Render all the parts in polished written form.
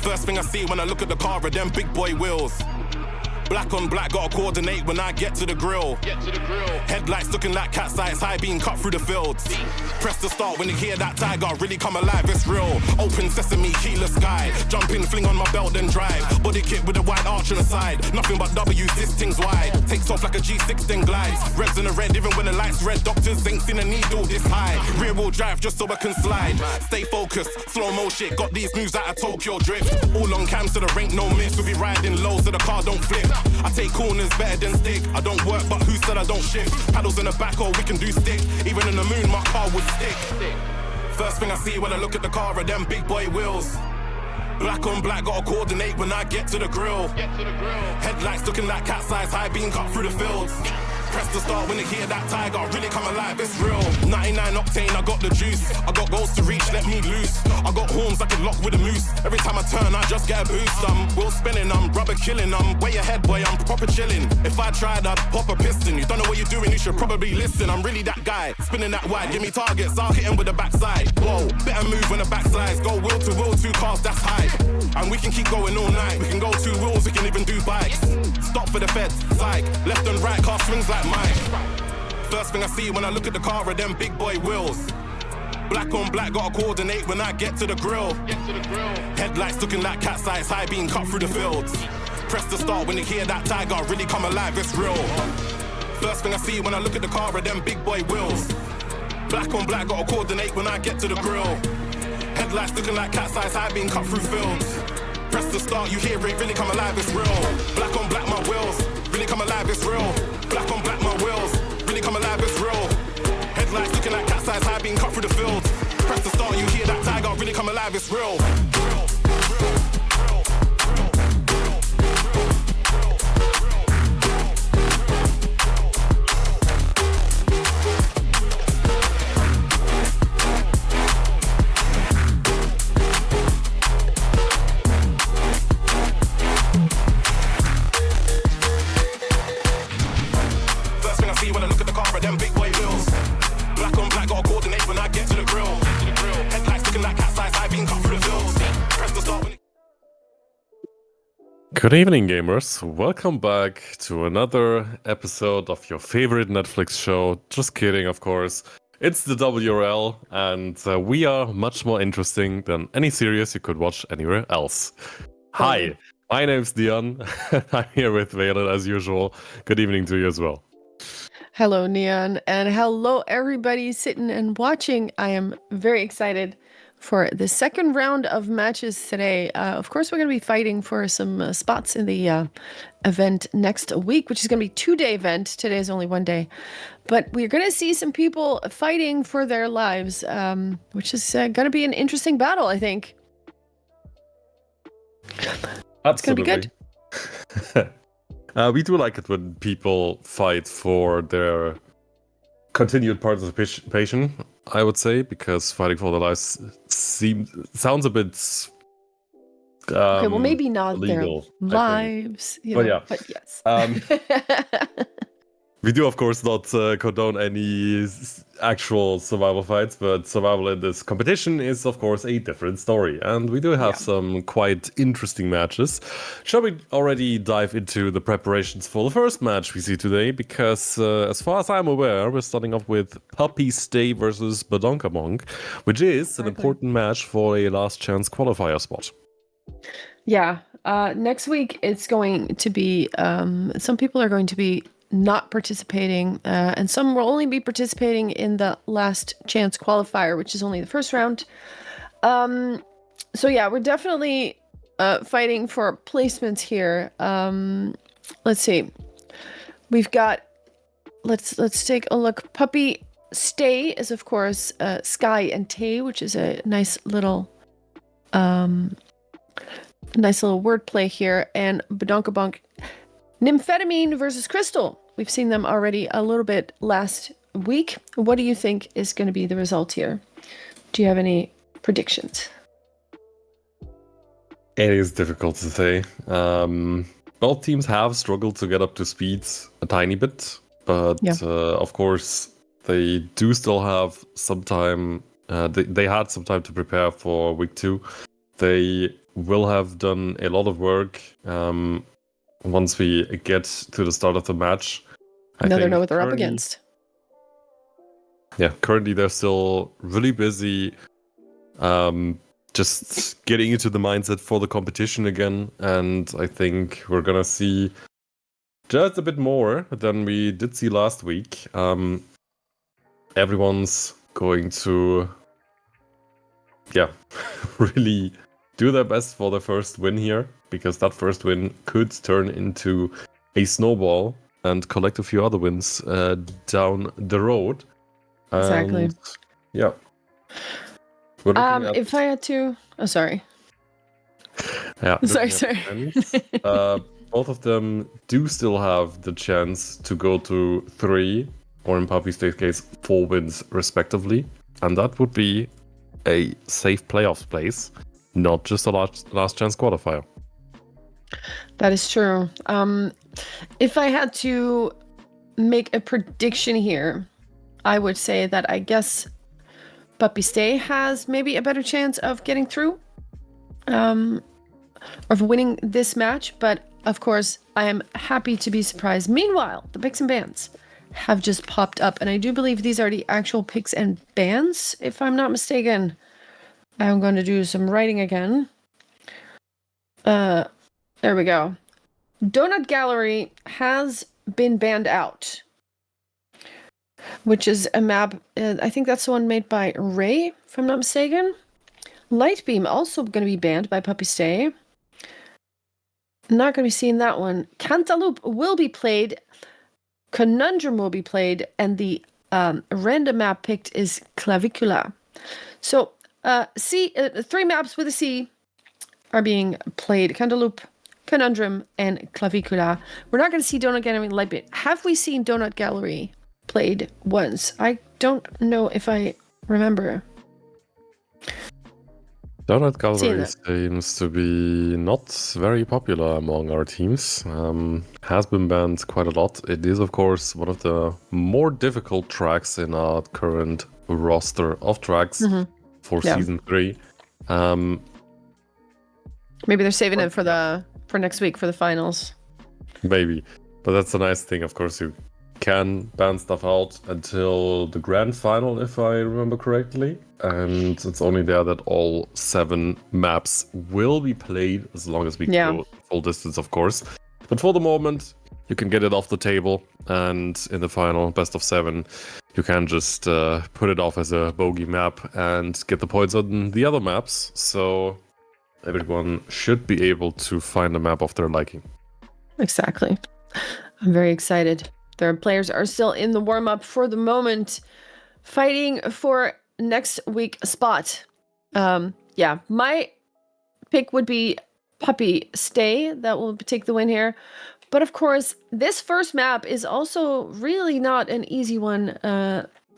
First thing I see when I look at the car are them big boy wheels. Black on black, gotta coordinate when I get to the grill. Headlights looking like cat's eyes, high beam cut through the fields. Press the start when you hear that tiger really come alive, it's real. Open sesame, keyless sky. Jump in, fling on my belt, then drive. Body kit with a wide arch on the side. Nothing but W's, this thing's wide. Takes off like a G6, then glides. Reds in the red, even when the lights red. Doctors ain't seen a needle this high. Rear wheel drive just so I can slide. Stay focused, slow mo shit. Got these moves out of Tokyo drift. All on cam so there ain't no miss. We'll be riding low so the car don't flip. I take corners better than stick. I don't work, but who said I don't shift? Paddles in the back, or we can do stick. Even in the moon, my car would stick. First thing I see when I look at the car are them big boy wheels. Black on black, gotta coordinate when I get to the grill. Headlights looking like cat's eyes, high beam cut through the fields. Press the start when you hear that tiger really come alive, it's real. 99 octane, I got the juice. I got goals to reach, let me loose. I got horns I can lock with a moose. Every time I turn, I just get a boost. I'm wheel spinning, I'm rubber killing. I'm way ahead, boy, I'm proper chilling. If I tried, I'd pop a piston. You don't know what you're doing, you should probably listen. I'm really that guy, spinning that wide. Give me targets, I'll hit him with the backside. Whoa, better move when the backslides. Go wheel to wheel, 2 cars, that's high. And we can keep going all night. We can go 2 wheels, we can even do bikes. Stop for the feds, psych. Left and right, car swings like mine. First thing I see when I look at the car are them big boy wheels. Black on black, gotta coordinate when I get to the grill. Headlights looking like cat's eyes, high beam cut through the fields. Press the start when you hear that tiger really come alive, it's real. First thing I see when I look at the car are them big boy wheels. Black on black, gotta coordinate when I get to the grill. Headlights looking like cat's eyes, high beam cut through fields. Press the start, you hear it really come alive, it's real. Black on black, my wheels really come alive, it's real. Black on black, my wheels really come alive, it's real. Headlights looking like cat's eyes, high beam cut through the fields. Press the start, you hear that tiger really come alive, it's real. Good evening, gamers. Welcome back to another episode of your favorite Netflix show. Just kidding, of course. It's the WRL, and we are much more interesting than any series you could watch anywhere else. Hi, my name's Dion. I'm here with Valen as usual. Good evening to you as well. Hello, Neon, and hello, everybody sitting and watching. I am very excited for the second round of matches today. Of course, we're going to be fighting for some spots in the event next week, which is going to be a 2-day event. Today is only 1 day. But we're going to see some people fighting for their lives, which is going to be an interesting battle, I think. Absolutely. It's going to be good. We do like it when people fight for their continued participation, I would say, because fighting for their lives sounds a bit okay, well, maybe not illegal, their lives, you know, but yes. We do, of course, not condone any actual survival fights, but survival in this competition is, of course, a different story. And we do have some quite interesting matches. Shall we already dive into the preparations for the first match we see today? Because as far as I'm aware, we're starting off with Puppy Stay versus Badonkamong, which is an important match for a last chance qualifier spot. Yeah. Next week, it's going to be, some people are going to be not participating, and some will only be participating in the last chance qualifier, which is only the first round. So yeah, we're definitely fighting for placements here. Let's see. We've got, let's take a look. Puppy Stay is, of course, Sky and Tay, which is a nice little wordplay here. And Badonkabonk, Nymphetamine versus Crystal. We've seen them already a little bit last week. What do you think is going to be the result here? Do you have any predictions? It is difficult to say. Both teams have struggled to get up to speed a tiny bit, but of course they do still have some time. They had some time to prepare for week 2. They will have done a lot of work once we get to the start of the match. Now they know what they're up against. Yeah, currently they're still really busy. Just getting into the mindset for the competition again, and I think we're gonna see just a bit more than we did see last week. Everyone's going to, really do their best for the first win here, because that first win could turn into a snowball and collect a few other wins down the road. Exactly. And, yeah. If I had to, sorry. Yeah. Sorry. Both of them do still have the chance to go to 3, or in Puppy Stay's case, 4 wins respectively, and that would be a safe playoffs place, not just a last chance qualifier. That is true. If I had to make a prediction here, I would say that I guess Puppy Stay has maybe a better chance of getting through, of winning this match. But of course, I am happy to be surprised. Meanwhile, the picks and bans have just popped up, and I do believe these are the actual picks and bans, if I'm not mistaken. I'm going to do some writing again. There we go. Donut Gallery has been banned out, which is a map, I think that's the one made by Ray, if I'm not mistaken. Lightbeam also going to be banned by Puppy Stay. Not going to be seeing that one. Cantaloupe will be played. Conundrum will be played. And the random map picked is Clavicula. So, 3 maps with a C are being played. Cantaloupe, Conundrum, and Clavicula. We're not going to see Donut Gallery and Lightbeam. Have we seen Donut Gallery played once? I don't know if I remember. Donut Gallery seems to be not very popular among our teams. Has been banned quite a lot. It is, of course, one of the more difficult tracks in our current roster of tracks for Season 3. Maybe they're saving it for next week for the finals. Maybe. But that's the nice thing, of course. You can ban stuff out until the grand final, if I remember correctly. And it's only there that all 7 maps will be played, as long as we go full distance, of course. But for the moment, you can get it off the table. And in the final, best of 7, you can just put it off as a bogey map and get the points on the other maps. So everyone should be able to find a map of their liking. Exactly. I'm very excited. Their players are still in the warm-up for the moment, fighting for next week spot. My pick would be Puppy Stay. That will take the win here. But of course, this first map is also really not an easy one.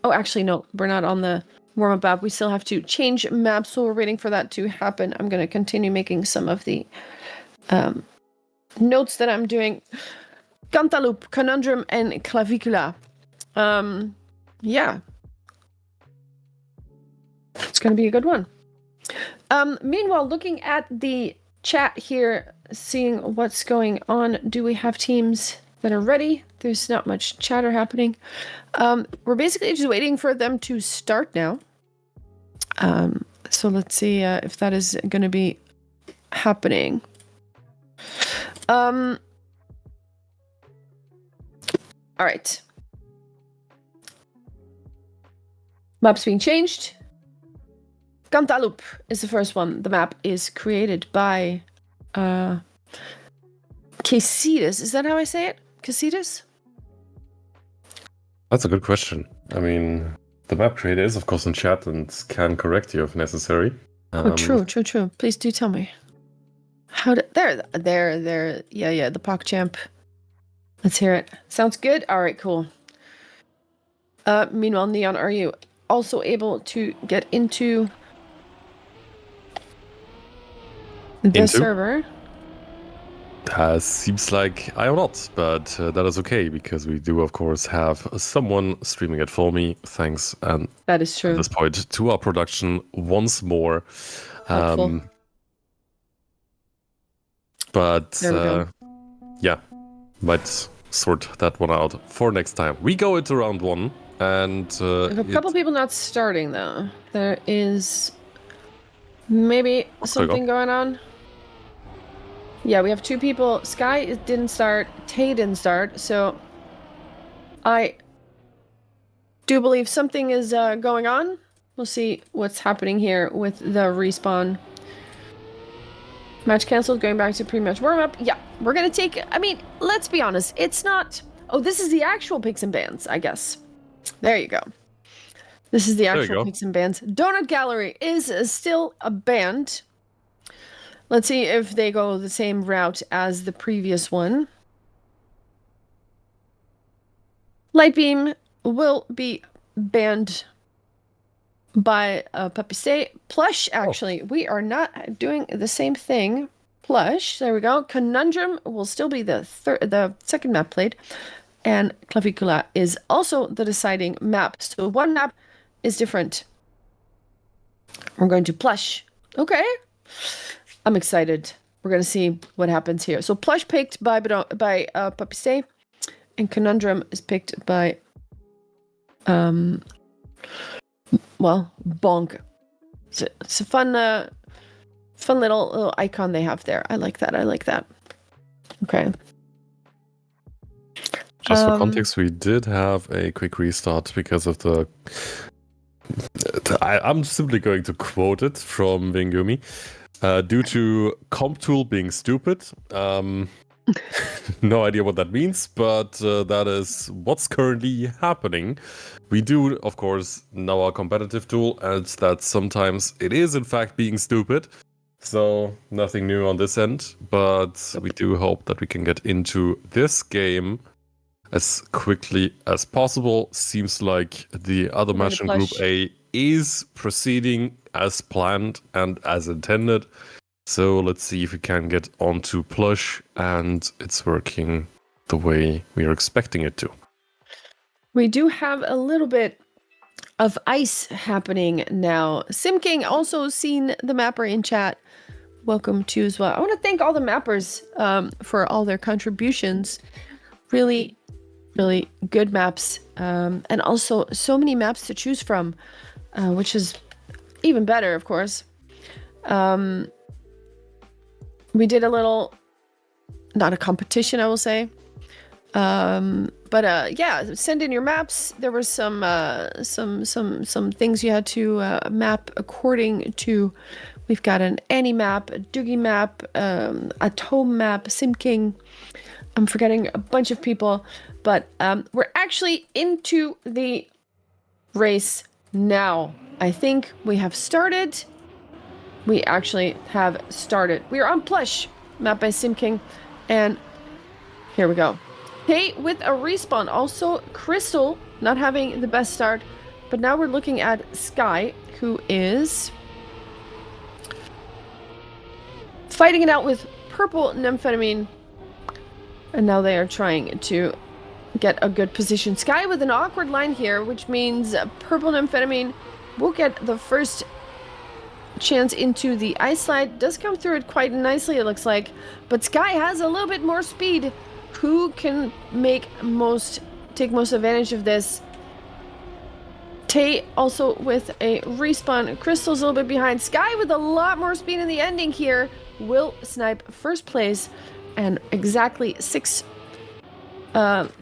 Actually, no, we're not on the warm-up map. We still have to change maps, so we're waiting for that to happen. I'm going to continue making some of the notes that I'm doing. Cantaloupe, Conundrum, and Clavicula. It's going to be a good one. Meanwhile, looking at the chat here, seeing what's going on. Do we have teams that are ready? There's not much chatter happening. We're basically just waiting for them to start now. So let's see if that is going to be happening. All right. Map's being changed. Cantaloupe is the first one. The map is created by Casitas. Is that how I say it? Casitas? That's a good question. I mean, the map creator is, of course, in chat and can correct you if necessary. True. Please do tell me. How did... There. Yeah, the PogChamp. Let's hear it. Sounds good? All right, cool. Meanwhile, Neon, are you also able to get into the server? Seems like I am not, but that is okay because we do, of course, have someone streaming it for me. Thanks, and that is true. At this point, to our production once more. But yeah, might sort that one out for next time. We go into round one, and a couple people not starting though. There is maybe something going on. Yeah, we have 2 people. Sky didn't start. Tay didn't start. So I do believe something is going on. We'll see what's happening here with the respawn. Match canceled. Going back to pre-match warm-up. Yeah, we're going to take... I mean, let's be honest. It's not... Oh, this is the actual picks and bans, I guess. There you go. This is the actual picks and bans. Donut Gallery is still a band. Let's see if they go the same route as the previous one. Lightbeam will be banned by Puppy Stay. Plush, actually, we are not doing the same thing. Plush, there we go. Conundrum will still be the second map played. And Clavicula is also the deciding map. So one map is different. We're going to Plush. Okay. I'm excited. We're going to see what happens here. So Plush picked by Puppy Stay, and Conundrum is picked by, Bonk. It's a fun little icon they have there. I like that. Okay. Just for context, we did have a quick restart because of the... I'm simply going to quote it from Vingumi. Due to comp tool being stupid. No idea what that means, but that is what's currently happening. We do, of course, know our competitive tool, and that sometimes it is, in fact, being stupid. So, nothing new on this end, but we do hope that we can get into this game as quickly as possible. Seems like the other match in Group A is proceeding as planned and as intended. So let's see if we can get onto Plush and it's working the way we are expecting it to. We do have a little bit of ice happening now. SimKing also seen the mapper in chat. Welcome to as well. I want to thank all the mappers for all their contributions. Really, really good maps. And also so many maps to choose from, which is even better, of course. We did a little, not a competition, I will say. Yeah, send in your maps. There were some things you had to map according to. We've got an Annie map, a Doogie map, a Tome map, SimKing. I'm forgetting a bunch of people, but we're actually into the race now. I think we have started. We actually have started. We are on Plush, map by SimKing, and here we go. Hey, with a respawn. Also, Crystal not having the best start, but now we're looking at Sky, who is fighting it out with Purple Nymphatamine, and now they are trying to get a good position. Sky with an awkward line here, which means Purple Nymphatamine will get the first chance into the ice slide. Does come through it quite nicely, it looks like, but Sky has a little bit more speed. Who can take most advantage of this? Tay also with a respawn. Crystal's a little bit behind. Sky with a lot more speed in the ending here will snipe first place and exactly 6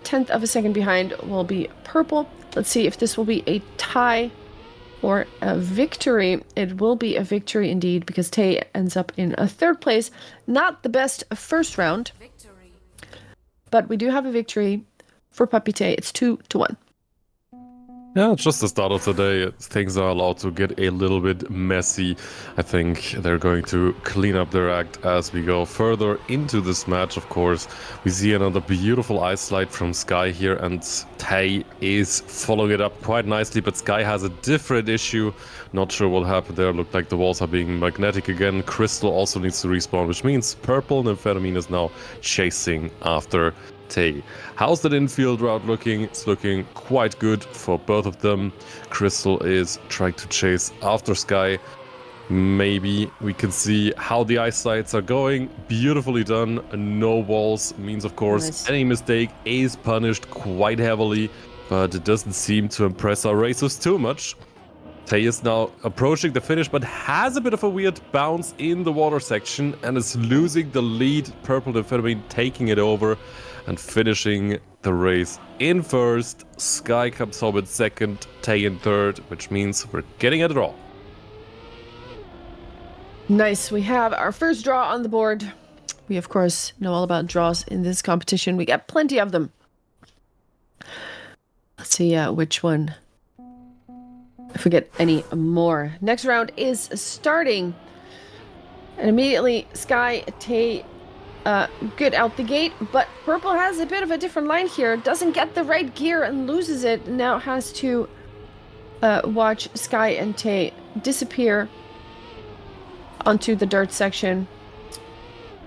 tenth of a second behind will be purple. Let's see if this will be a tie or a victory. It will be a victory indeed, because Tay ends up in a third place. Not the best first round, but we do have a victory for Puppy Tay. It's 2-1. Yeah, it's just the start of the day. Things are allowed to get a little bit messy. I think they're going to clean up their act as we go further into this match, of course. We see another beautiful ice slide from Sky here, and Tay is following it up quite nicely, but Sky has a different issue. Not sure what happened there. Looked like the walls are being magnetic again. Crystal also needs to respawn, which means Purple and Amphetamine is now chasing after Tay. How's that infield route looking? It's looking quite good for both of them. Crystal is trying to chase after Sky. Maybe we can see how the ice slides are going. Beautifully done. No walls means, of course, Nice. any mistake is punished quite heavily, but it doesn't seem to impress our racers too much. Tay is now approaching the finish, but has a bit of a weird bounce in the water section and is losing the lead. Purple Amphetamine taking it over and finishing the race in first. Sky comes home in second, Tay in third, which means we're getting a draw. Nice. We have our first draw on the board. We, of course, know all about draws in this competition. We got plenty of them. Let's see which one. If we get any more. Next round is starting. And immediately, Sky, Tay, good out the gate, but Purple has a bit of a different line here. Doesn't get the right gear and loses it. Now has to watch Sky and Tay disappear onto the dirt section.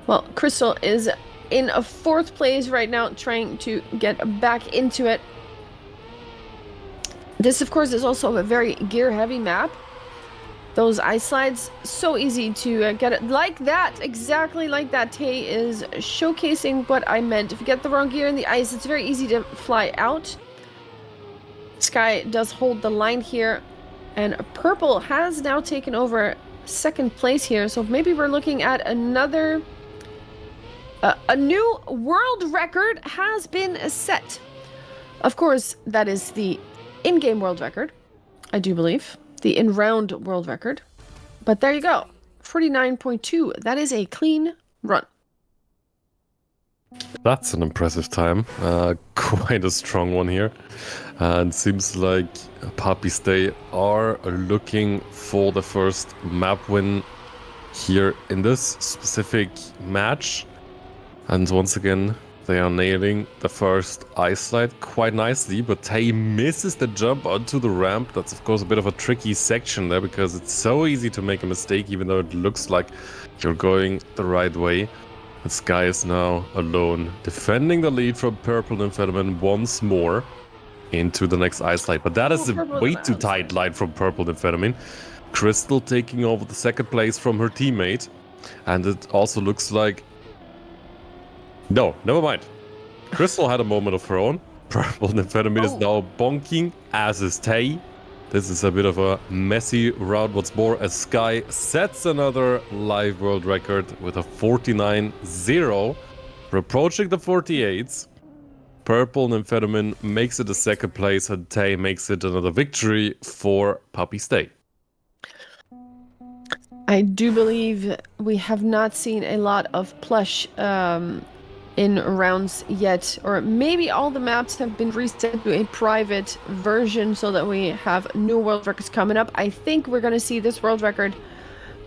Well, Crystal is in a fourth place right now, trying to get back into it. This, of course, is also a very gear-heavy map. Those ice slides, so easy to get it like that, exactly like that. Tay is showcasing what I meant. If you get the wrong gear in the ice, it's very easy to fly out. Sky does hold the line here, and Purple has now taken over second place here, so maybe we're looking at another... a new world record has been set. Of course, that is the in-game world record, I do believe. The in-round world record. But there you go. 49.2. That is a clean run. That's an impressive time. Quite a strong one here. And seems like Puppy Stay are looking for the first map win here in this specific match. And once again, they are nailing the first ice slide quite nicely, but Tay misses the jump onto the ramp. That's, of course, a bit of a tricky section there, because it's so easy to make a mistake, even though it looks like you're going the right way. And Sky is now alone, defending the lead from Purple Amphetamine once more into the next ice slide. But that is a way too tight line from Purple Amphetamine. Crystal taking over the second place from her teammate. And it also looks like... No, never mind. Crystal had a moment of her own. Purple Amphetamine is now bonking, as is Tay. This is a bit of a messy round once more, as Sky sets another live world record with a 49-0. We're approaching the 48s. Purple Amphetamine makes it a second place, and Tay makes it another victory for Puppy Stay. I do believe we have not seen a lot of plush in rounds yet, or maybe all the maps have been reset to a private version so that we have new world records coming up. I think we're going to see this world record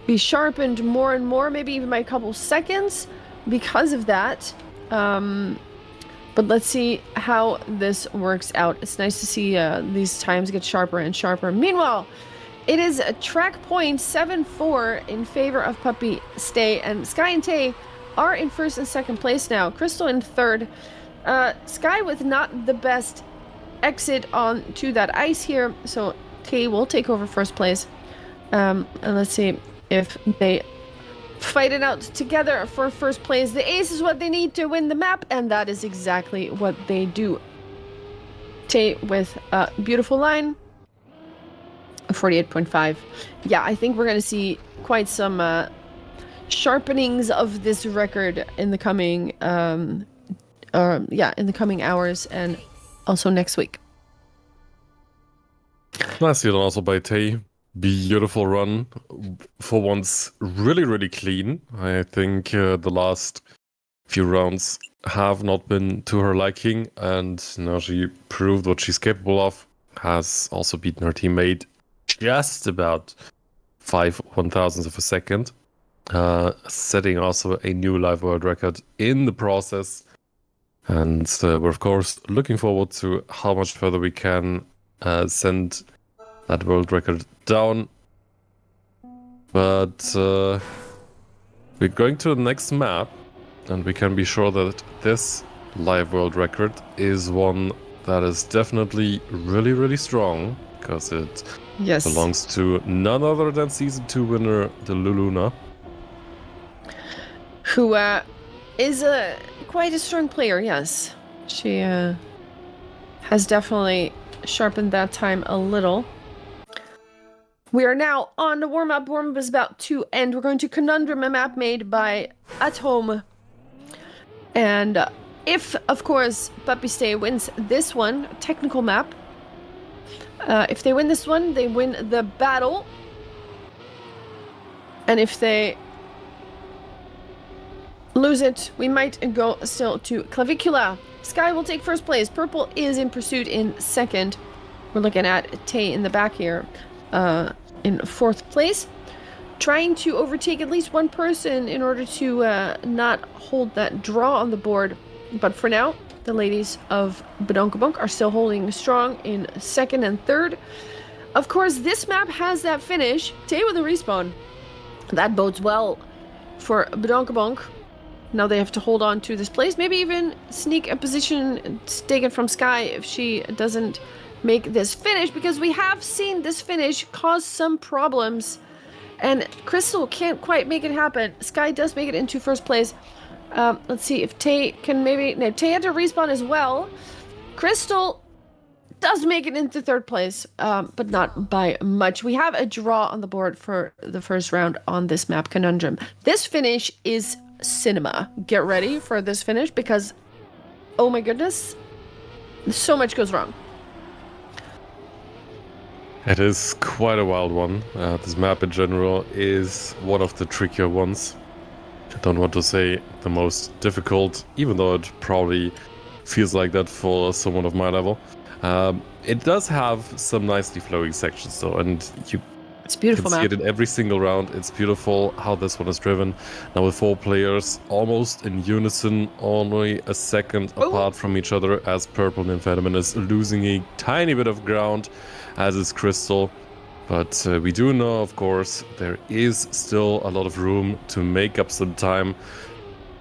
be sharpened more and more, maybe even by a couple seconds because of that. But let's see how this works out. It's nice to see these times get sharper and sharper. Meanwhile, it is a track point 7-4 in favor of Puppy Stay, and Sky and Tay are in first and second place now. Crystal in third. Sky with not the best exit on to that ice here, so Tay will take over first place. And let's see if they fight it out together for first place. The ace is what they need to win the map, and that is exactly what they do. Tay with a beautiful line. 48.5. Yeah, I think we're going to see quite some sharpenings of this record in the coming in the coming hours and also next week. Nicely done also by Tay. Beautiful run. For once, really, really clean. I think the last few rounds have not been to her liking, and now she proved what she's capable of. Has also beaten her teammate just about 5/1000th of a second. Setting also a new live world record in the process. And we're, of course, looking forward to how much further we can send that world record down. But we're going to the next map, and we can be sure that this live world record is one that is definitely really, really strong, because it belongs to none other than Season 2 winner, the Luluna. Who is quite a strong player, yes. She has definitely sharpened that time a little. We are now on the warm-up. Warm-up is about to end. We're going to Conundrum, a map made by At Home. And if, of course, Puppy Stay wins this one, technical map, if they win this one, they win the battle. And if they lose it, we might go still to Clavicula. Sky will take first place. Purple is in pursuit in second. We're looking at Tay in the back here in fourth place. Trying to overtake at least one person in order to not hold that draw on the board. But for now, the ladies of Badonkabunk are still holding strong in second and third. Of course, this map has that finish. Tay with a respawn. That bodes well for Badonkabunk. Now they have to hold on to this place. Maybe even sneak a position taken from Sky if she doesn't make this finish, because we have seen this finish cause some problems. And Crystal can't quite make it happen. Sky does make it into first place. Let's see if Tay can maybe... No, Tay had to respawn as well. Crystal does make it into third place, but not by much. We have a draw on the board for the first round on this map, Conundrum. This finish is cinema. Get ready for this finish because, oh my goodness, so much goes wrong. It is quite a wild one. This map in general is one of the trickier ones. I don't want to say the most difficult, even though it probably feels like that for someone of my level. It does have some nicely flowing sections though, and it's beautiful can map. see it in every single round. It's beautiful how this one is driven. Now with 4 players almost in unison, only a second apart from each other, as Purple Nymphademin is losing a tiny bit of ground, as is Crystal. But we do know, of course, there is still a lot of room to make up some time.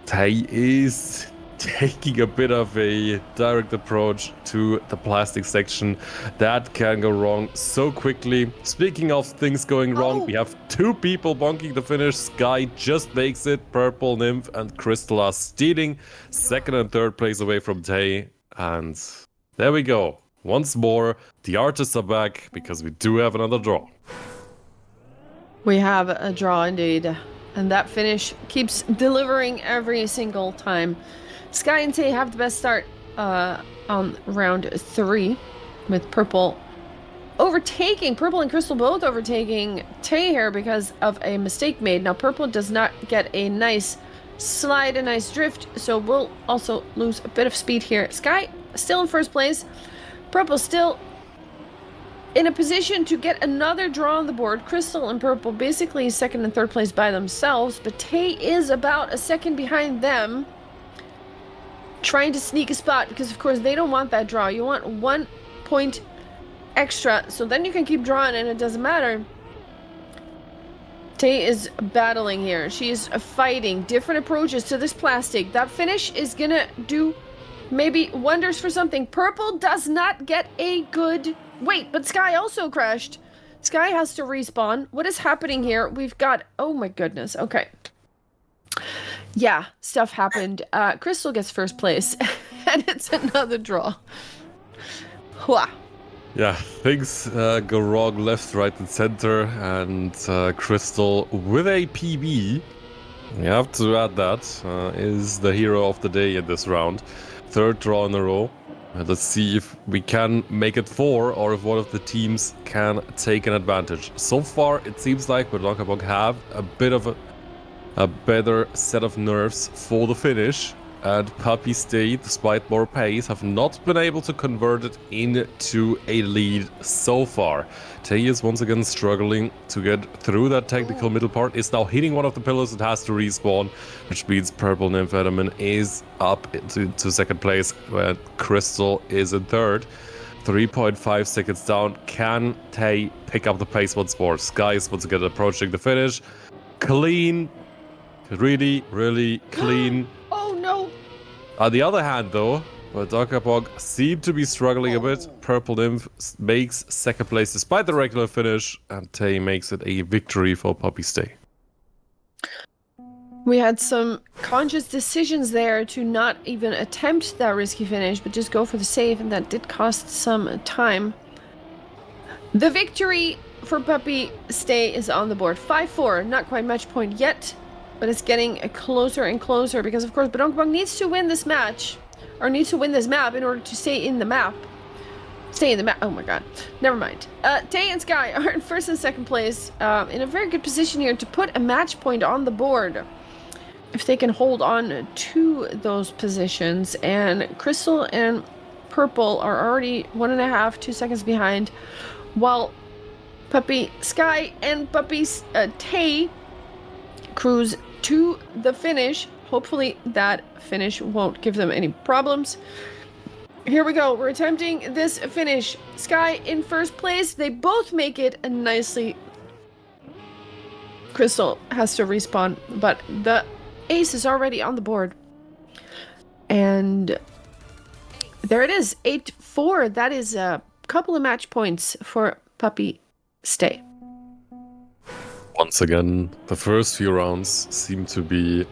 Tay is taking a bit of a direct approach to the plastic section. That can go wrong so quickly. Speaking of things going wrong, we have 2 people bonking the finish. Sky just makes it. Purple Nymph and Crystal are stealing second and third place away from Tay. And there we go. Once more, the artists are back because we do have another draw. We have a draw indeed. And that finish keeps delivering every single time. Sky and Tay have the best start on round 3, with Purple overtaking, Purple and Crystal both overtaking Tay here because of a mistake made. Now Purple does not get a nice slide, a nice drift, so we'll also lose a bit of speed here. Sky still in first place. Purple still in a position to get another draw on the board. Crystal and Purple basically second and third place by themselves, but Tay is about a second behind them, trying to sneak a spot because of course they don't want that draw. You want 1 point extra, so then you can keep drawing and it doesn't matter. Tay is battling here. She is fighting different approaches to this plastic. That finish is gonna do maybe wonders for something. Purple does not get a good... Wait, but Sky also crashed. Sky has to respawn. What is happening here? We've got... Oh my goodness. Okay. Yeah, stuff happened. Crystal gets first place. And it's another draw. Wow. Yeah, things go wrong left, right, and center. And Crystal with a PB, we have to add that, is the hero of the day in this round. third draw in a row. Let's see if we can make it 4 or if one of the teams can take an advantage. So far, it seems like Bog have a bit of a better set of nerves for the finish. And Puppy State, despite more pace, have not been able to convert it into a lead so far. Tay is once again struggling to get through that technical middle part. Is now hitting one of the pillars. It has to respawn, which means Purple Nymphetamine is up to second place, where Crystal is in third. 3.5 seconds down. Can Tay pick up the pace once more? Sky is once again approaching the finish. Clean. Really, really clean. Oh no! On the other hand, though, Bog seem to be struggling a bit. Purple Nymph makes second place despite the regular finish, and Tay makes it a victory for Puppy Stay. We had some conscious decisions there to not even attempt that risky finish, but just go for the save, and that did cost some time. The victory for Puppy Stay is on the board. 5-4, not quite match point yet. But it's getting closer and closer because, of course, Bog needs to win this match, or needs to win this map in order to stay in the map. Stay in the map. Oh my god. Never mind. Tay and Sky are in first and second place, in a very good position here to put a match point on the board. If they can hold on to those positions. And Crystal and Purple are already 1.5, 2 seconds behind, while Puppy Sky and Puppy Tay cruise to the finish. Hopefully that finish won't give them any problems. Here we go. We're attempting this finish. Sky in first place. They both make it nicely. Crystal has to respawn, but the ace is already on the board. And there it is. 8-4. That is a couple of match points for Puppy Stay. Once again, the first few rounds seem to be a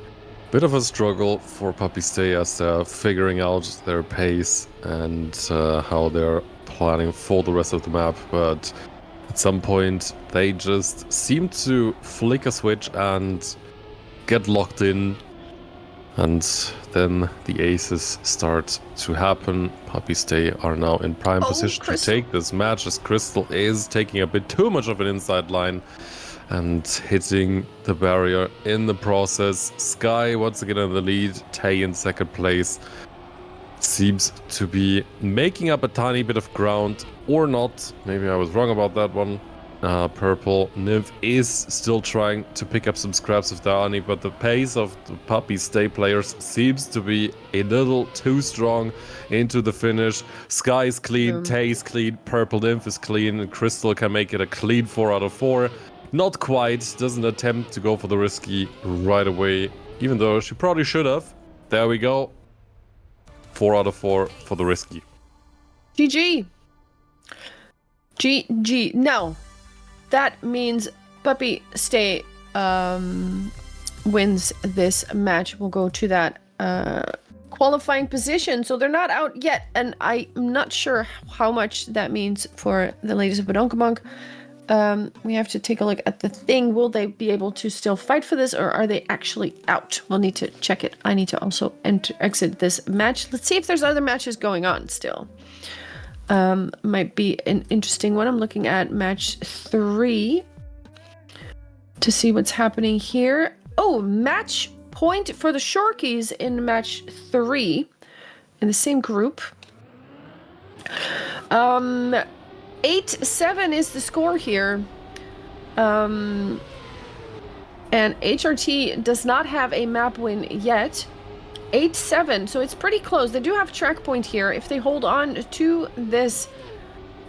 bit of a struggle for Puppy Stay as they're figuring out their pace and how they're planning for the rest of the map. But at some point, they just seem to flick a switch and get locked in. And then the aces start to happen. Puppy Stay are now in prime position to take this match, as Crystal is taking a bit too much of an inside line and hitting the barrier in the process. Sky once again in the lead. Tay in second place. Seems to be making up a tiny bit of ground, or not. Maybe I was wrong about that one. Purple Nymph is still trying to pick up some scraps of Dani, but the pace of the Puppy Stay players seems to be a little too strong into the finish. Sky is clean, Tay is clean, Purple Nymph is clean, and Crystal can make it a clean 4 out of 4. Not quite, doesn't attempt to go for the risky right away, even though she probably should have. There we go. 4 out of 4 for the risky. GG. GG. Now, that means Puppy Stay wins this match. We'll go to that qualifying position. So they're not out yet, and I'm not sure how much that means for the ladies of Badonkabonk. We have to take a look at the thing. Will they be able to still fight for this, or are they actually out? We'll need to check it. I need to also exit this match. Let's see if there's other matches going on still. Might be an interesting one. I'm looking at match 3 to see what's happening here. Oh, match point for the Shorkies in match 3 in the same group. 8-7 is the score here. And HRT does not have a map win yet. 8-7, so it's pretty close. They do have track point here. If they hold on to this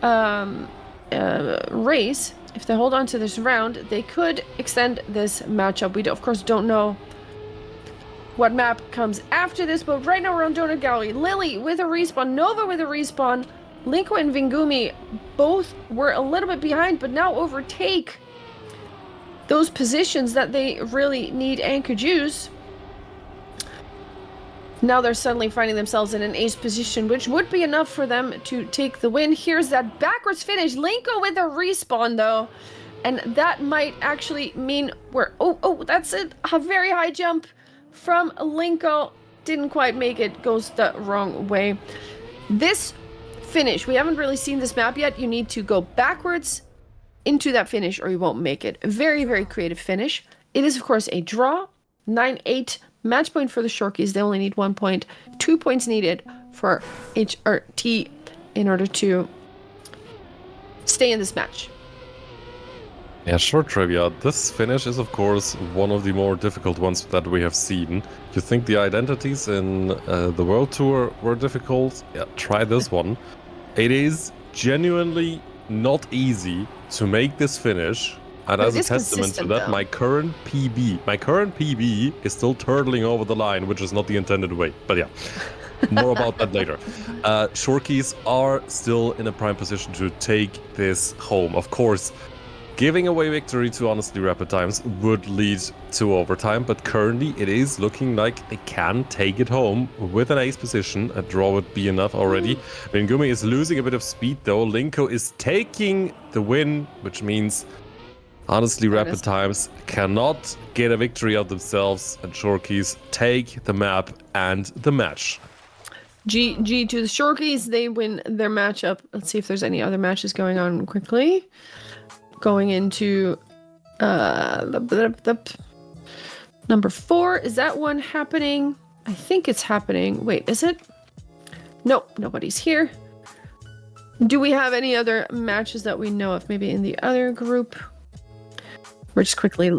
race, if they hold on to this round, they could extend this matchup. We, of course, don't know what map comes after this, but right now we're on Donut Gallery. Lily with a respawn, Nova with a respawn. Linko and Vingumi both were a little bit behind, but now overtake those positions that they really need Anchor Juice. Now they're suddenly finding themselves in an ace position, which would be enough for them to take the win. Here's that backwards finish. Linko with a respawn, though. And that might actually mean we're... Oh, that's a very high jump from Linko. didn't quite make it, goes the wrong way. This finish, we haven't really seen this map yet. You need to go backwards into that finish or you won't make it. A very, very creative finish. It is, of course, a draw. 9-8. Match point for the Shorkies. They only need 1 point. 2 points needed for HRT in order to stay in this match. Yeah, short trivia. This finish is, of course, one of the more difficult ones that we have seen. You think the identities in the World Tour were difficult? Yeah, try this one. It is genuinely not easy to make this finish. And as a testament to that, my current PB is still turtling over the line, which is not the intended way. But yeah, more about that later. Shorkies are still in a prime position to take this home. Of course, giving away victory to honestly rapid times would lead to overtime, but currently it is looking like they can take it home with an ace position. A draw would be enough already. Bengumi is losing a bit of speed though. Linko is taking the win, which means honestly rapid times cannot get a victory of themselves, and Shorkies take the map and the match. GG to the Shorkies. They win their matchup. Let's see if there's any other matches going on quickly. Going into number 4. Is that one happening? I think it's happening. Wait, is it? Nope, nobody's here. Do we have any other matches that we know of? Maybe in the other group? We're just quickly...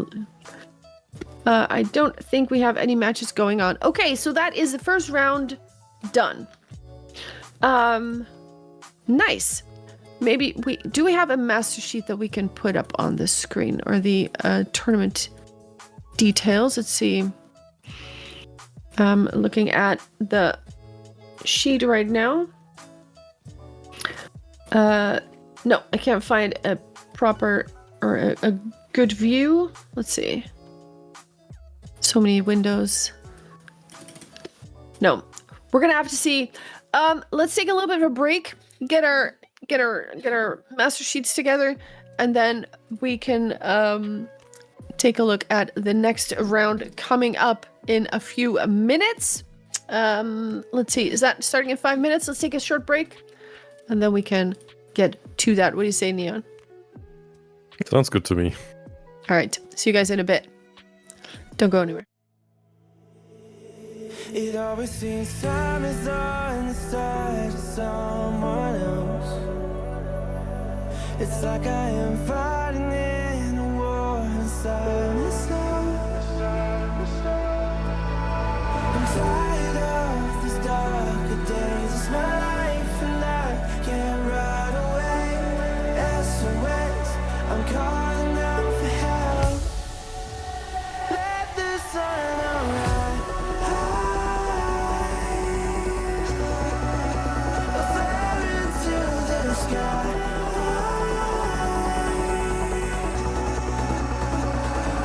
I don't think we have any matches going on. Okay, so that is the first round done. Nice. Maybe we have a master sheet that we can put up on the screen, or the tournament details. Let's see. Looking at the sheet right now. No, I can't find a proper or a good view. Let's see. So many windows. No, we're gonna have to see. Let's take a little bit of a break. Get our master sheets together, and then we can take a look at the next round coming up in a few minutes. Let's see, is that starting in 5 minutes? Let's take a short break, and then we can get to that. What do you say, Neon? Sounds good to me. All right, see you guys in a bit. Don't go anywhere. It always seems time is on the side of someone else. It's like I am fighting in a war inside myself. I'm tired of these darker days. It's my life and I can't run away. SOS, I'm calling out for help. Let the sun arise. I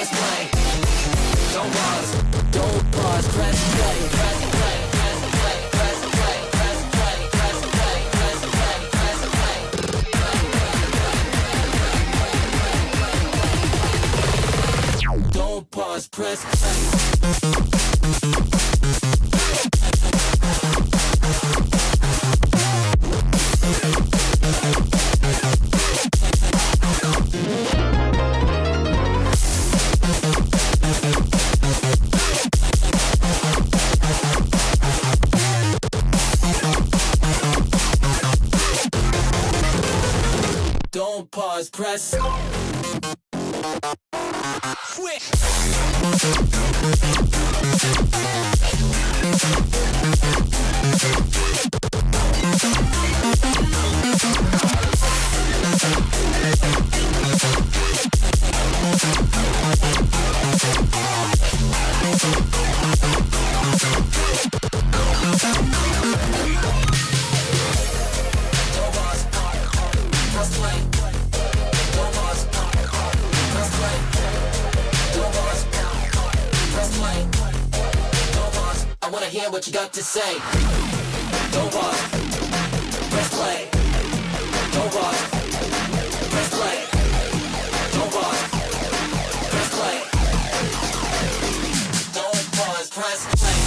press play. Don't pause, press play. Press play, press play, press play, press play, press play, press play, press play. Don't pause, press play. Don't pause, press. Quit. I wanna hear what you got to say. Don't pause. Press play. Don't pause. Press play. Don't pause. Press play. Don't pause. Press play.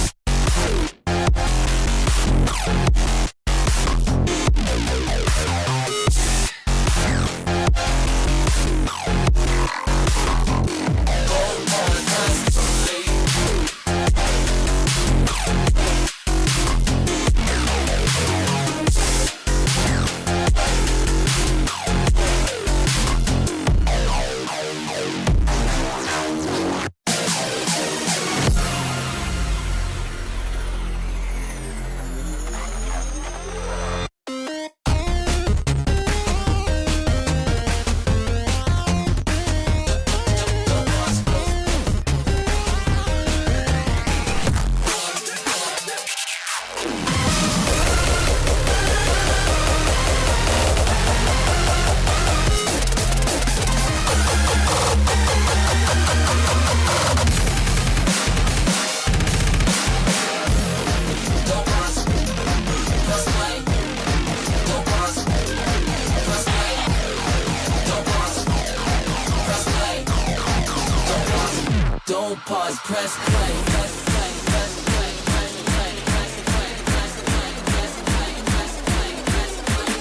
Don't pause, press play. Press play, press play, press play, press play, press play, press play, press play, press play.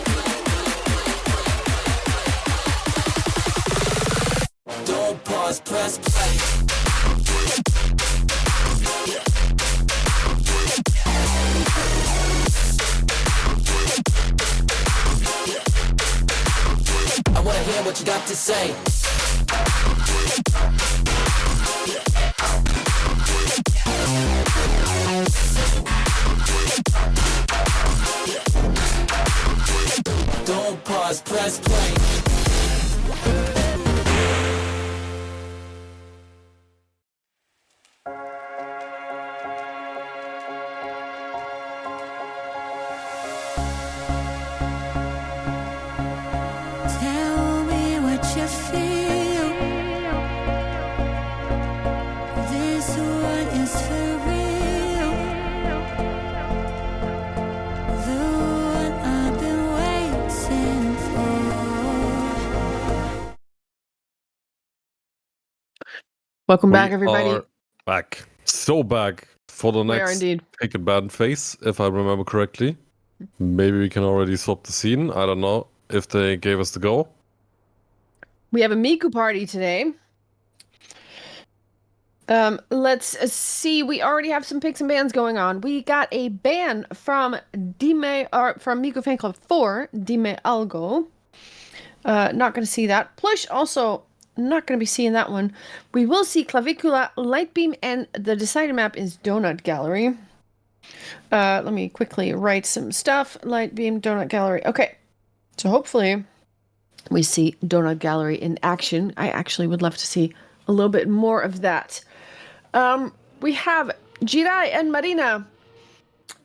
Don't pause, press play. I wanna hear what you got to say. Don't pause, press play. Tell me what you feel. This one is for real. The one I've been waiting for. Welcome back, We everybody. are back. So back for the We are next indeed. Pick a Band phase, if I remember correctly. Maybe we can already swap the scene. I don't know if they gave us the go. We have a Miku party today. Let's see. We already have some picks and bans going on. We got a ban from from Miku Fan Club 4, Dime Algo. Not going to see that. Plush also not going to be seeing that one. We will see Clavicula, Lightbeam, and the decided map is Donut Gallery. Let me quickly write some stuff. Lightbeam, Donut Gallery. Okay. So hopefully we see Donut Gallery in action. I actually would love to see a little bit more of that. We have Jirai and Marina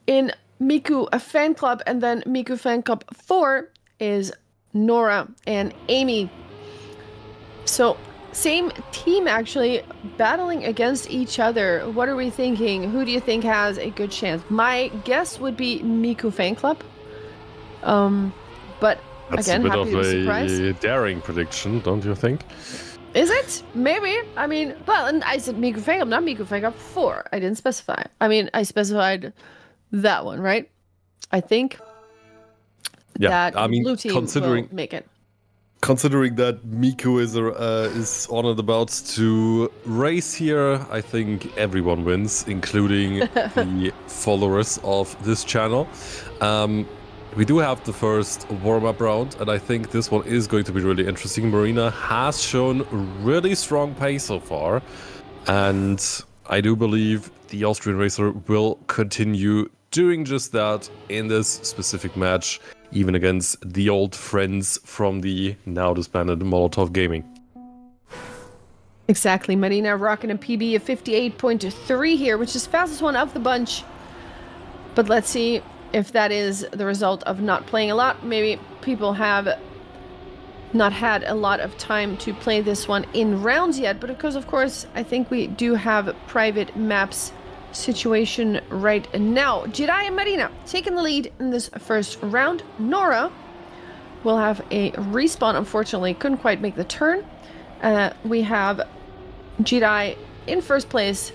in Miku Fan Club, and then Miku Fan Club 4 is Nora and Amy. So same team actually battling against each other. What are we thinking? Who do you think has a good chance? My guess would be Miku Fan Club. But That's again, a bit happy of to be surprised. a daring prediction, don't you think? Is it? Maybe. I mean, well, and I said Miku Fan Club, not Miku Fan Club 4. I didn't specify. I mean, I specified that one, right? I think that I mean, blue team will make it. Considering that Miku is on and about to race here, I think everyone wins, including the followers of this channel. We do have the first warm-up round, and I think this one is going to be really interesting. Marina has shown really strong pace so far, and I do believe the Austrian racer will continue doing just that in this specific match, even against the old friends from the now disbanded Molotov Gaming. Exactly. Marina rocking a PB of 58.3 here, which is fastest one of the bunch. But let's see if that is the result of not playing a lot. Maybe people have not had a lot of time to play this one in rounds yet, but because of course I think we do have private maps situation right now. Jirai and Marina taking the lead in this first round. Nora will have a respawn, unfortunately couldn't quite make the turn. We have Jirai in first place,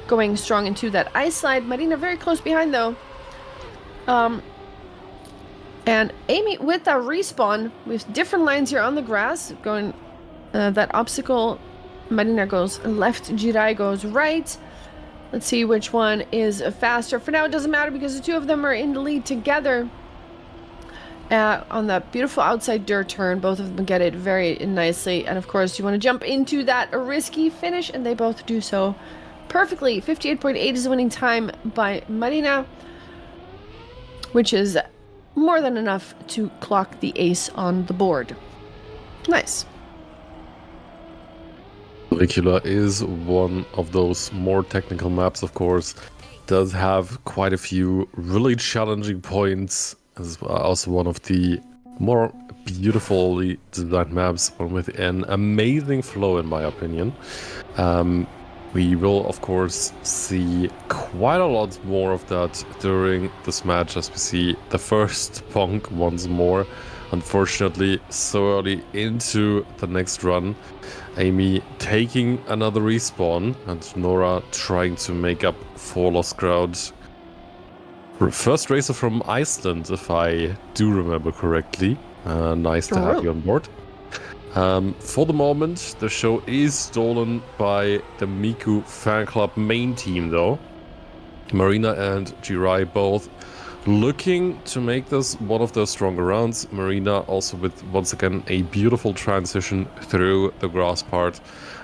going strong into that ice slide. Marina very close behind though. And Amy with a respawn with different lines here on the grass, going that obstacle. Marina goes left, Jirai goes right. Let's see which one is faster. For now, it doesn't matter because the two of them are in the lead together. On that beautiful outside dirt turn, both of them get it very nicely. And of course, you want to jump into that risky finish, and they both do so perfectly. 58.8 is the winning time by Marina, which is more than enough to clock the ace on the board. Nice. Caligula is one of those more technical maps, of course. Does have quite a few really challenging points. Is also one of the more beautifully designed maps, one with an amazing flow, in my opinion. We will, of course, see quite a lot more of that during this match, as we see the first bonk once more. Unfortunately, so early into the next run. Amy taking another respawn, and Nora trying to make up for lost ground. First racer from Iceland, if I do remember correctly. Nice to have you on board. For the moment, the show is stolen by the Miku Fan Club main team, though. Marina and Jirai both looking to make this one of their stronger rounds. Marina also with, once again, a beautiful transition through the grass part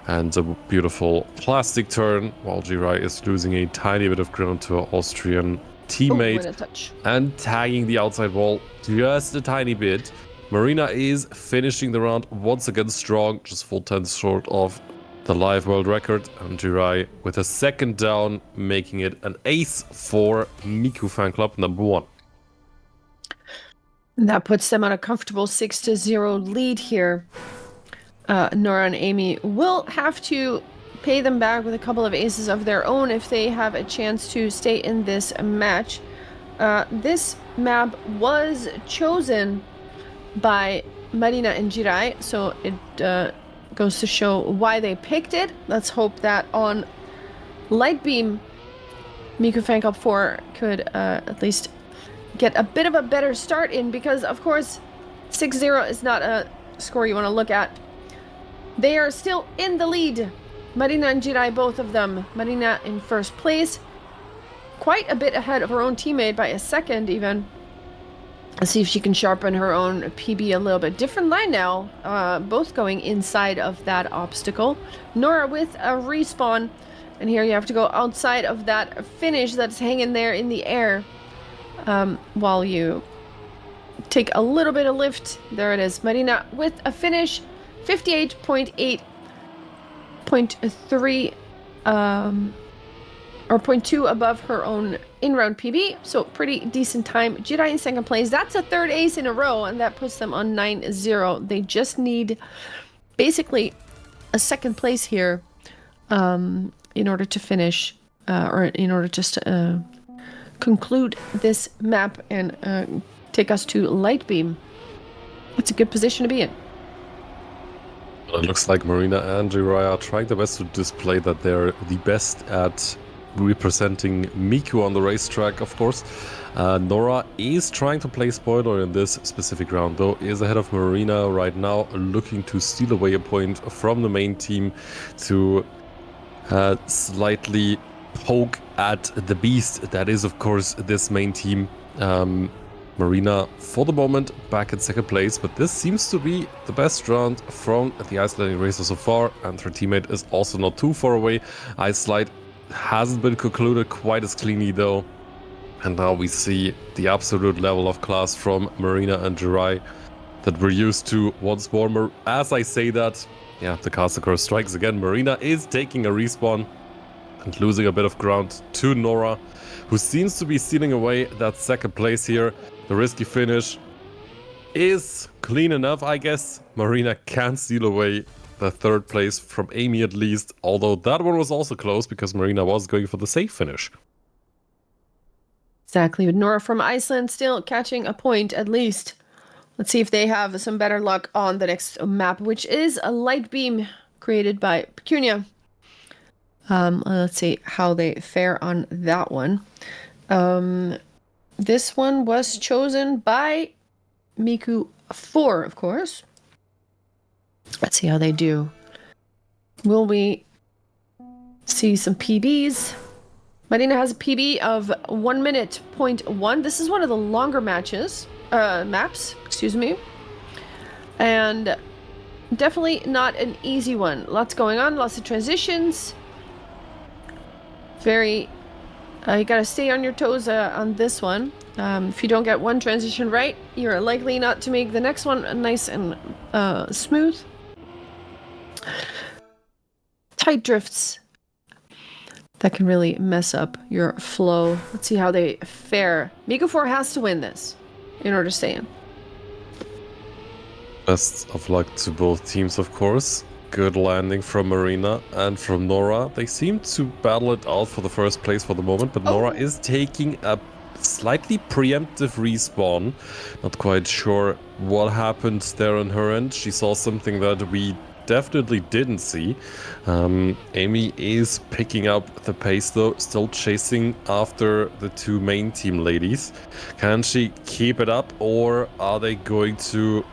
and a beautiful plastic turn, while Jirai is losing a tiny bit of ground to her Austrian teammate and tagging the outside wall just a tiny bit. Marina is finishing the round once again strong, just 4 tenths short of the live world record, and Jirai with a second down, making it an ace for Miku Fan Club number 1. That puts them on a comfortable 6-0 lead here. Nora and Amy will have to pay them back with a couple of aces of their own if they have a chance to stay in this match. This map was chosen by Marina and Jirai, so it goes to show why they picked it. Let's hope that on Light Beam, Miku Fan Club 4 could at least get a bit of a better start in, because of course 6-0 is not a score you want to look at. They are still in the lead. Marina and Jirai, both of them. Marina in first place, quite a bit ahead of her own teammate by a second even. Let's see if she can sharpen her own PB a little bit. Different line now, both going inside of that obstacle. Nora with a respawn, and here you have to go outside of that finish that's hanging there in the air, while you take a little bit of lift. There it is. Marina with a finish, 58.8, 0.3 or 0.2 above her own in-round PB, so pretty decent time. Jirai in second place. That's a third ace in a row, and that puts them on 9-0. They just need basically a second place here in order to finish, or in order just to conclude this map and take us to Light Beam. It's a good position to be in. It looks like Marina and Jiraiya are trying their best to display that they're the best at representing Miku on the racetrack, of course. Nora is trying to play spoiler in this specific round, though, is ahead of Marina right now, looking to steal away a point from the main team to slightly poke at the beast that is, of course, this main team. Marina, for the moment, back in second place, but this seems to be the best round from the Icelandic racer so far, and her teammate is also not too far away. Ice Slide hasn't been concluded quite as cleanly, though, and now we see the absolute level of class from Marina and Jirai that we're used to once more. As I say that, yeah, the caster curse strikes again. Marina is taking a respawn and losing a bit of ground to Nora, who seems to be stealing away that second place here. The risky finish is clean enough, I guess. Marina can steal away the third place from Amy at least, although that one was also close because Marina was going for the safe finish. Exactly. Nora from Iceland still catching a point at least. Let's see if they have some better luck on the next map, which is a Light Beam created by Pecunia. Let's see how they fare on that one. This one was chosen by Miku 4, of course. Let's see how they do. Will we see some PBs? Marina has a PB of 1 minute, 0.1. This is one of the longer maps, excuse me. And definitely not an easy one. Lots going on, lots of transitions. You gotta stay on your toes on this one. If you don't get one transition right, you're likely not to make the next one nice and smooth. Tight drifts that can really mess up your flow. Let's see how they fare. Miku 4 has to win this in order to stay in. Best of luck to both teams, of course. Good landing from Marina and from Nora. They seem to battle it out for the first place for the moment, but Nora is taking a slightly preemptive respawn. Not quite sure what happened there on her end. She saw something that we definitely didn't see. Amy is picking up the pace though, still chasing after the two main team ladies. Can she keep it up, or are they going to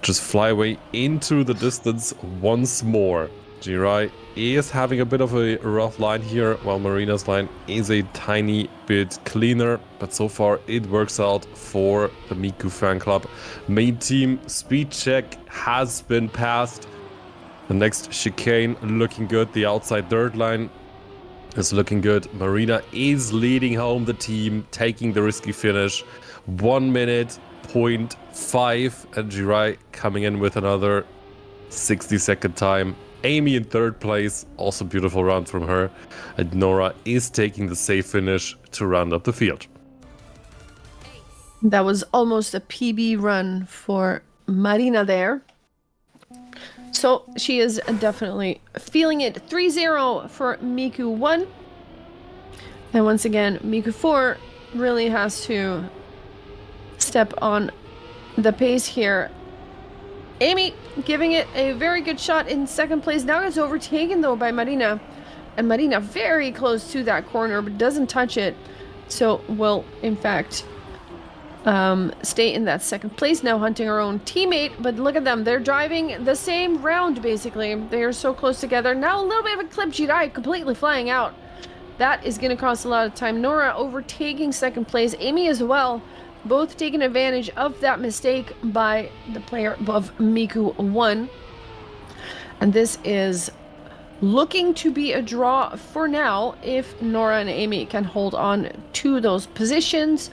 just fly away into the distance once more? Jirai is having a bit of a rough line here, while Marina's line is a tiny bit cleaner, but so far it works out for the Miku fan club. Main team speed check has been passed. The next chicane looking good. The outside dirt line is looking good. Marina is leading home the team, taking the risky finish. 1 minute, 0.5, and Jirai coming in with another 60-second time. Amy in third place, also beautiful round from her. And Nora is taking the safe finish to round up the field. That was almost a PB run for Marina there. So she is definitely feeling it. 3-0 for Miku 1. And once again, Miku 4 really has to step on the pace here. Amy giving it a very good shot in second place. Now is overtaken though by Marina. And Marina very close to that corner but doesn't touch it. So will in fact stay in that second place, now hunting her own teammate. But look at them, they're driving the same round basically. They are so close together. Now a little bit of a clip, Jirai completely flying out. That is going to cost a lot of time. Nora overtaking second place, Amy as well, both taking advantage of that mistake by the player of Miku 1. And this is looking to be a draw for now if Nora and Amy can hold on to those positions.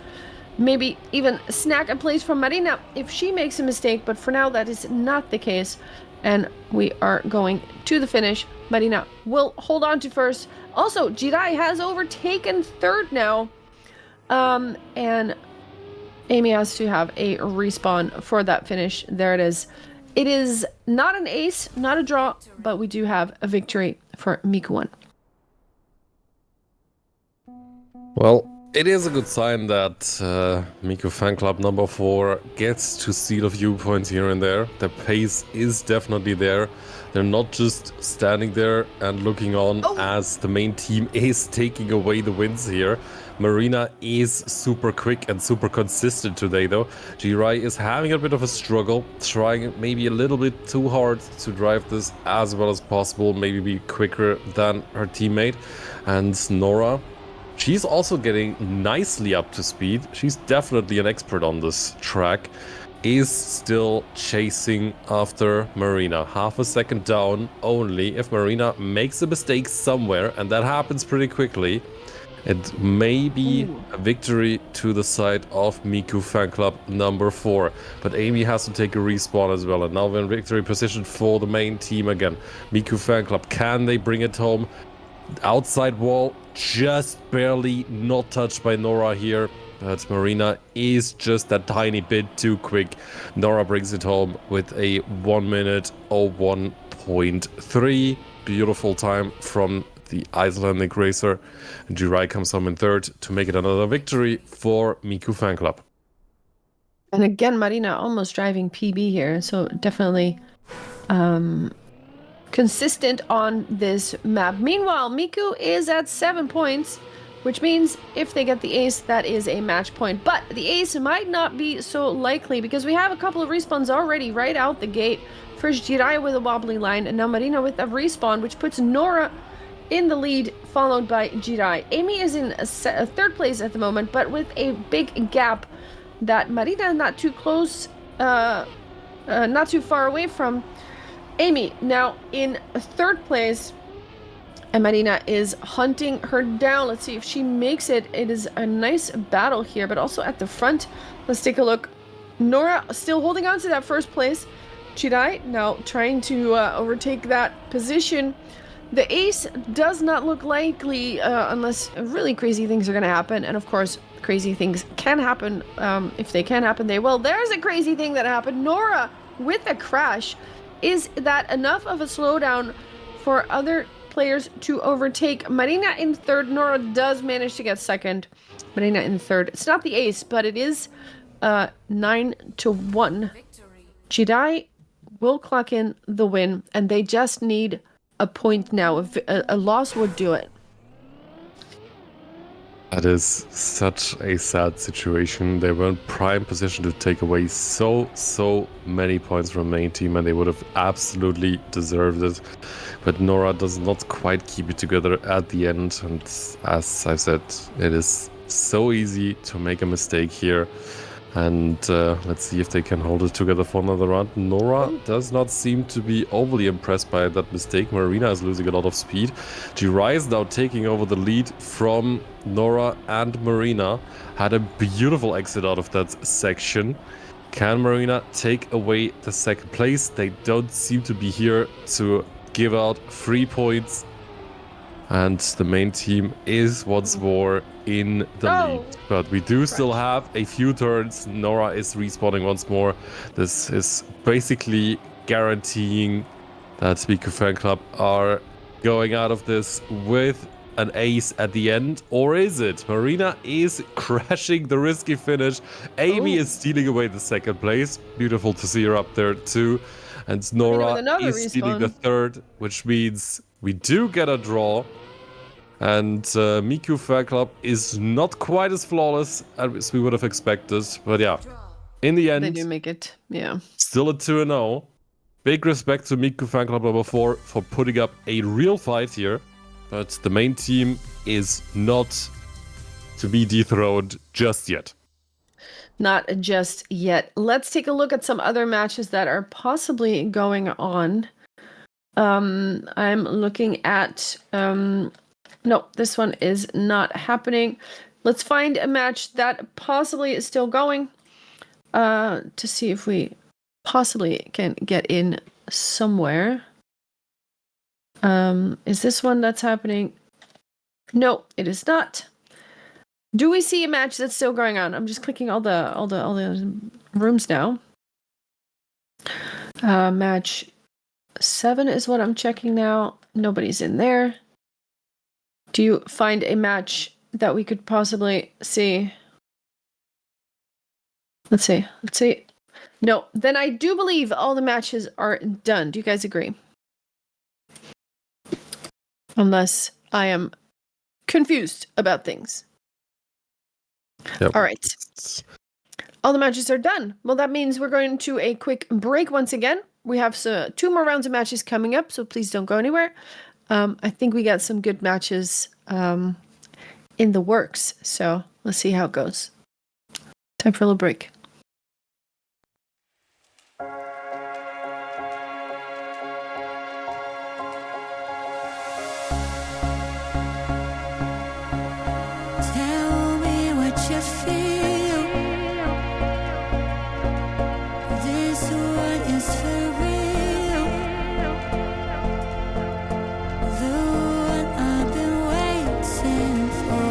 Maybe even snag a place from Marina if she makes a mistake, but for now that is not the case. And we are going to the finish. Marina will hold on to first. Also, Jirai has overtaken third now. And Amy has to have a respawn for that finish. There it is. It is not an ace, not a draw, but we do have a victory for Miku 1. Well, it is a good sign that Miku Fan Club number 4 gets to steal a few points here and there. The pace is definitely there. They're not just standing there and looking on as the main team is taking away the wins here. Marina is super quick and super consistent today though. Jirai is having a bit of a struggle, trying maybe a little bit too hard to drive this as well as possible, maybe be quicker than her teammate. And Nora, she's also getting nicely up to speed. She's definitely an expert on this track. Is still chasing after Marina. Half a second down only. If Marina makes a mistake somewhere, and that happens pretty quickly, it may be a victory to the side of Miku Fan Club number 4. But Amy has to take a respawn as well. And now we're in victory position for the main team again. Miku Fan Club, can they bring it home? Outside wall, just barely not touched by Nora here. But Marina is just a tiny bit too quick. Nora brings it home with a 1 minute 01.3. Beautiful time from the Icelandic racer. And Jirai comes home in third to make it another victory for Miku Fan Club. And again, Marina almost driving PB here, so definitely consistent on this map. Meanwhile, Miku is at 7 points, which means if they get the ace, that is a match point. But the ace might not be so likely because we have a couple of respawns already right out the gate. First Jirai with a wobbly line, and now Marina with a respawn, which puts Nora in the lead, followed by Jirai. Amy is in a third place at the moment, but with a big gap that Marina is not too close, not too far away from. Amy now in third place, and Marina is hunting her down. Let's see if she makes it. It is a nice battle here, but also at the front. Let's take a look. Nora still holding on to that first place. Jirai now trying to overtake that position. The ace does not look likely unless really crazy things are going to happen. And of course, crazy things can happen. If they can happen, they will. There's a crazy thing that happened. Nora with a crash. Is that enough of a slowdown for other players to overtake? Marina in third. Nora does manage to get second. Marina in third. It's not the ace, but it is 9-1. Jirai will clock in the win, and they just need a point now. A loss would do it. That is such a sad situation. They were in prime position to take away so many points from main team, and they would have absolutely deserved it. But Nora does not quite keep it together at the end, and as I said, it is so easy to make a mistake here. And let's see if they can hold it together for another round. Nora does not seem to be overly impressed by that mistake. Marina is losing a lot of speed. Jirai is now taking over the lead from Nora and Marina. Had a beautiful exit out of that section. Can Marina take away the second place? They don't seem to be here to give out 3 points. And the main team is once more in the lead. But we do still have a few turns. Nora is respawning once more. This is basically guaranteeing that Miku Fan Club are going out of this with an ace at the end. Or is it? Marina is crashing the risky finish. Amy is stealing away the second place. Beautiful to see her up there too. And Nora is stealing the third, which means we do get a draw. And Miku Fan Club is not quite as flawless as we would have expected. But yeah, in the end, they do make it. Yeah. Still a 2-0. Big respect to Miku Fan Club number 4 for putting up a real fight here. But the main team is not to be dethroned just yet. Not just yet. Let's take a look at some other matches that are possibly going on. I'm looking at... no, this one is not happening. Let's find a match that possibly is still going to see if we possibly can get in somewhere. Is this one that's happening? No, it is not. Do we see a match that's still going on? I'm just clicking all the rooms now. Match 7 is what I'm checking now. Nobody's in there. Do you find a match that we could possibly see? Let's see. No, then I do believe all the matches are done. Do you guys agree? Unless I am confused about things. Yep. All right. All the matches are done. Well, that means we're going to a quick break once again. We have 2 more rounds of matches coming up, so please don't go anywhere. I think we got some good matches in the works, so let's see how it goes. Time for a little break. Tell me what you feel. This one is for real. The one I've been waiting for.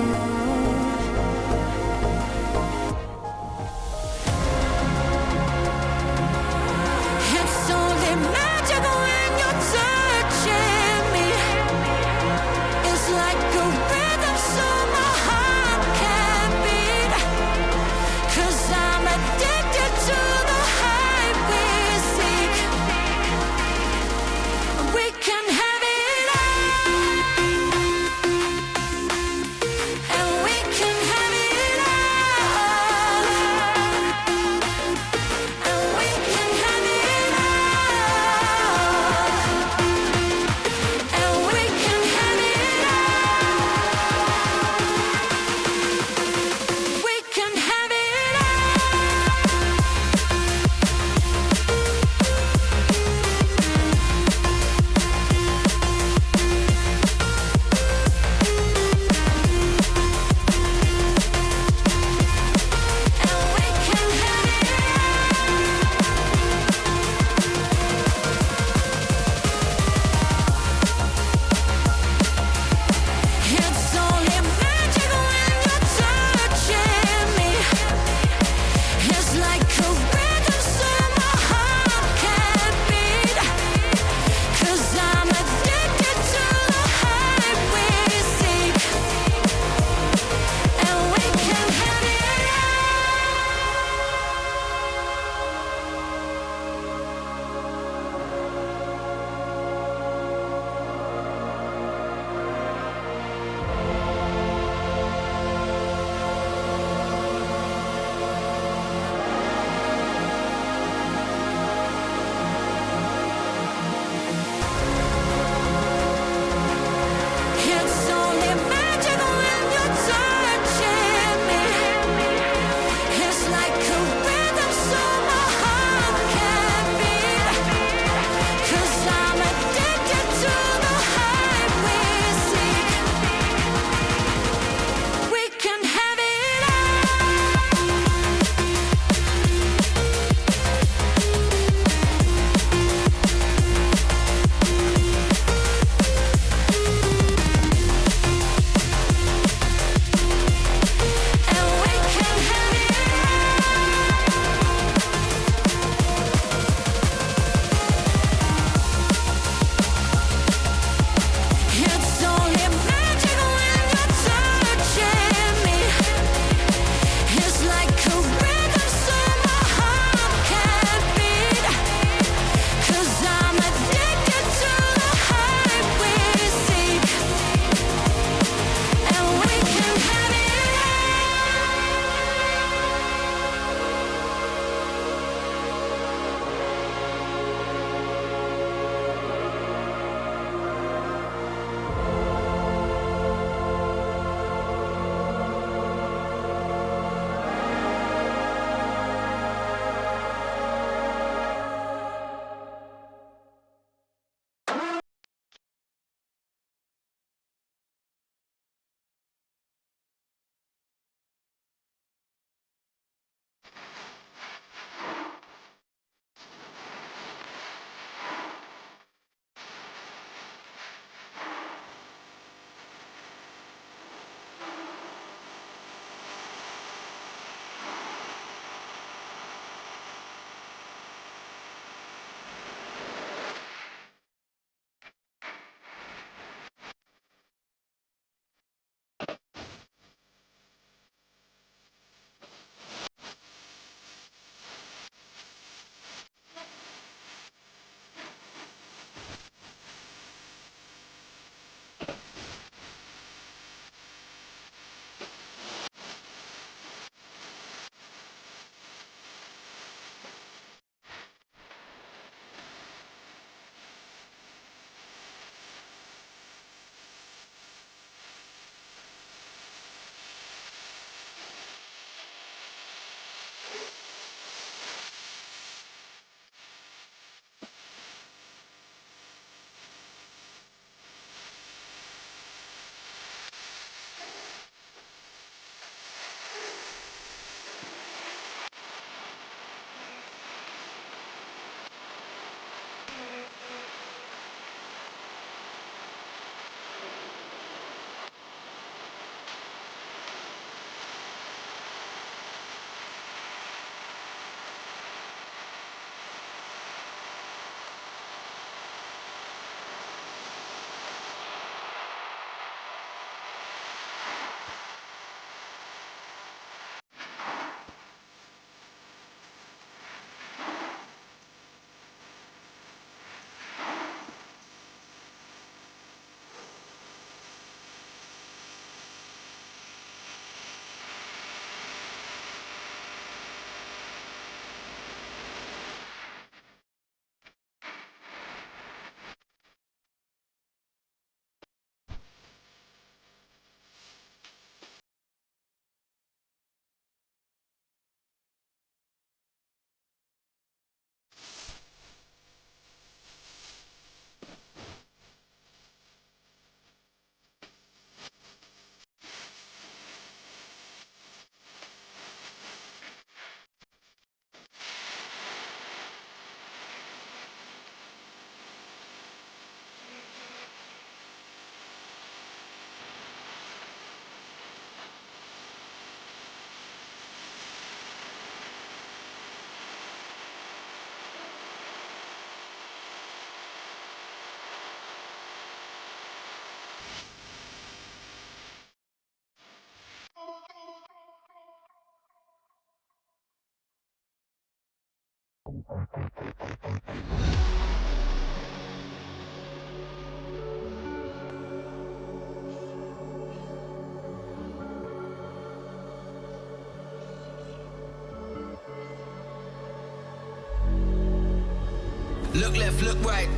Look left, look right.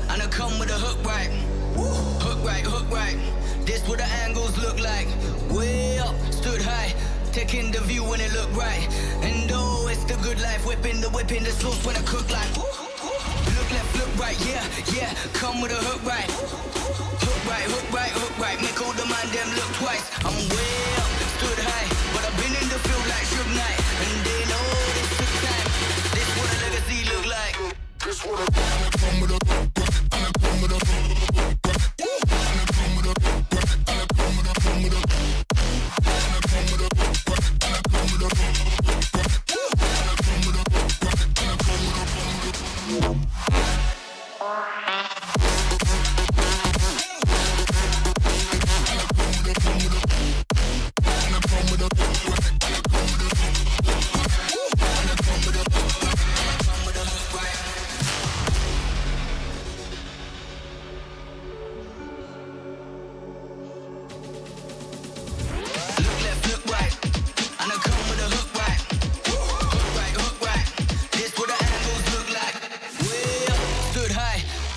And I come with a hook right. Hook right, hook right. This what the angles look like. Way up, stood high. Taking the view when it look right. And oh, it's the good life. Whipping the sauce when I cook like. Look left, look right, yeah, yeah. Come with a hook right. Hook right, hook right, hook right. Make all the man them look twice. I'm way up, stood high. But I've been in the field like Suge Knight. And they know this took time. This what a legacy look like. This what a come with a come with a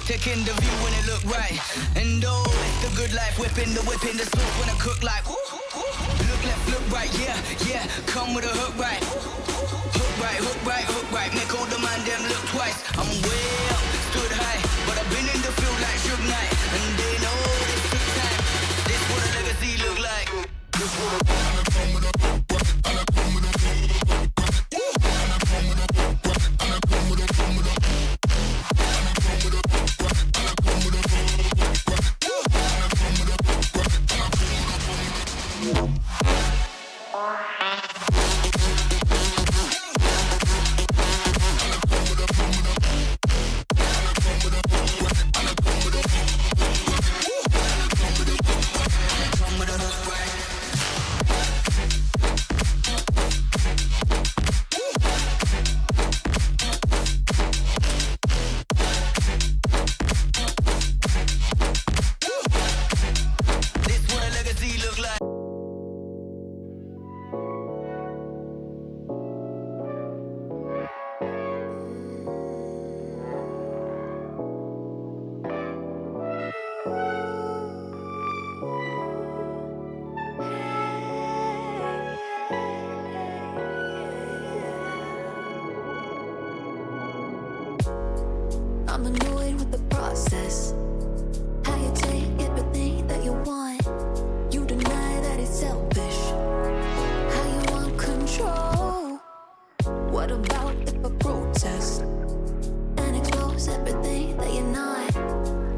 taking the view when it look right. And oh, it's the good life. Whipping the sauce when I cook like. Look left, look right, yeah, yeah. Come with a hook right. Hook right, hook right, hook right. Make all the man them look twice. I'm way up, stood high. But I've been in the field like Suge Knight. And they know this took time. This what a legacy look like. This what a come with a I'm annoyed with the process. How you take everything that you want. You deny that it's selfish. How you want control. What about if I protest and expose everything that you're not?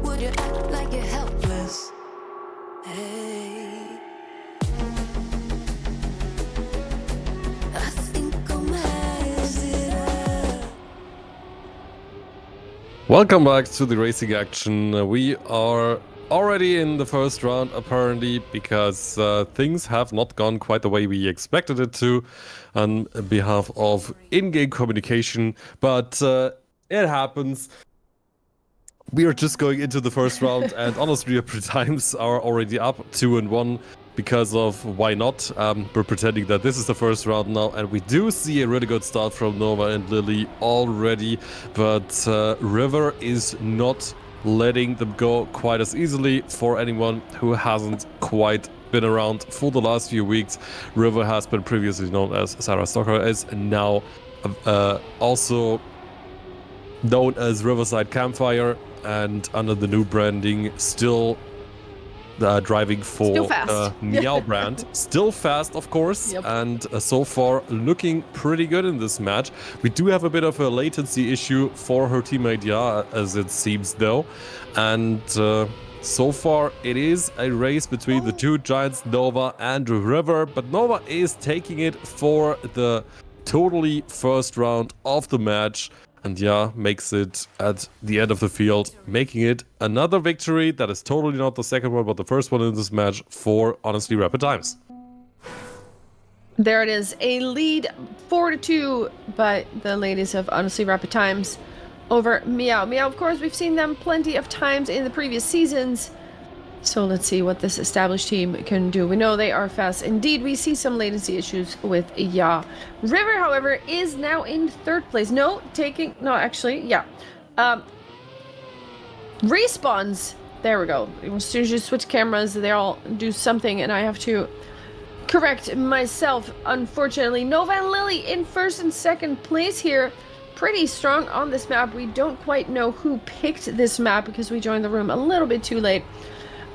Would you act like you're helpless? Hey, I think I'll mess it up. Welcome back to the racing action. We are already in the first round, apparently, because things have not gone quite the way we expected it to on behalf of in-game communication, but it happens. We are just going into the first round, and honestly, our times are already up 2-1 because of why not. We're pretending that this is the first round now, and we do see a really good start from Nova and Lily already, but River is not letting them go quite as easily. For anyone who hasn't quite been around for the last few weeks, River has been previously known as Sarah Stocker, is now also known as Riverside Campfire, and under the new branding, still driving for Meow brand. Still fast, of course, yep. And so far looking pretty good in this match. We do have a bit of a latency issue for her teammate Ya, as it seems though, and so far it is a race between the two giants, Nova and River, but Nova is taking it for the totally first round of the match. And yeah, makes it at the end of the field, making it another victory that is totally not the second one, but the first one in this match for Honestly Rapid Times. There it is, a lead 4-2, but the ladies of Honestly Rapid Times over Meow. Meow, of course, we've seen them plenty of times in the previous seasons. So let's see what this established team can do. We know they are fast. Indeed, we see some latency issues with Ya. River, however, is now in third place. Actually, yeah. Respawns. There we go. As soon as you switch cameras, they all do something, and I have to correct myself, unfortunately. Nova and Lily in first and second place here. Pretty strong on this map. We don't quite know who picked this map because we joined the room a little bit too late.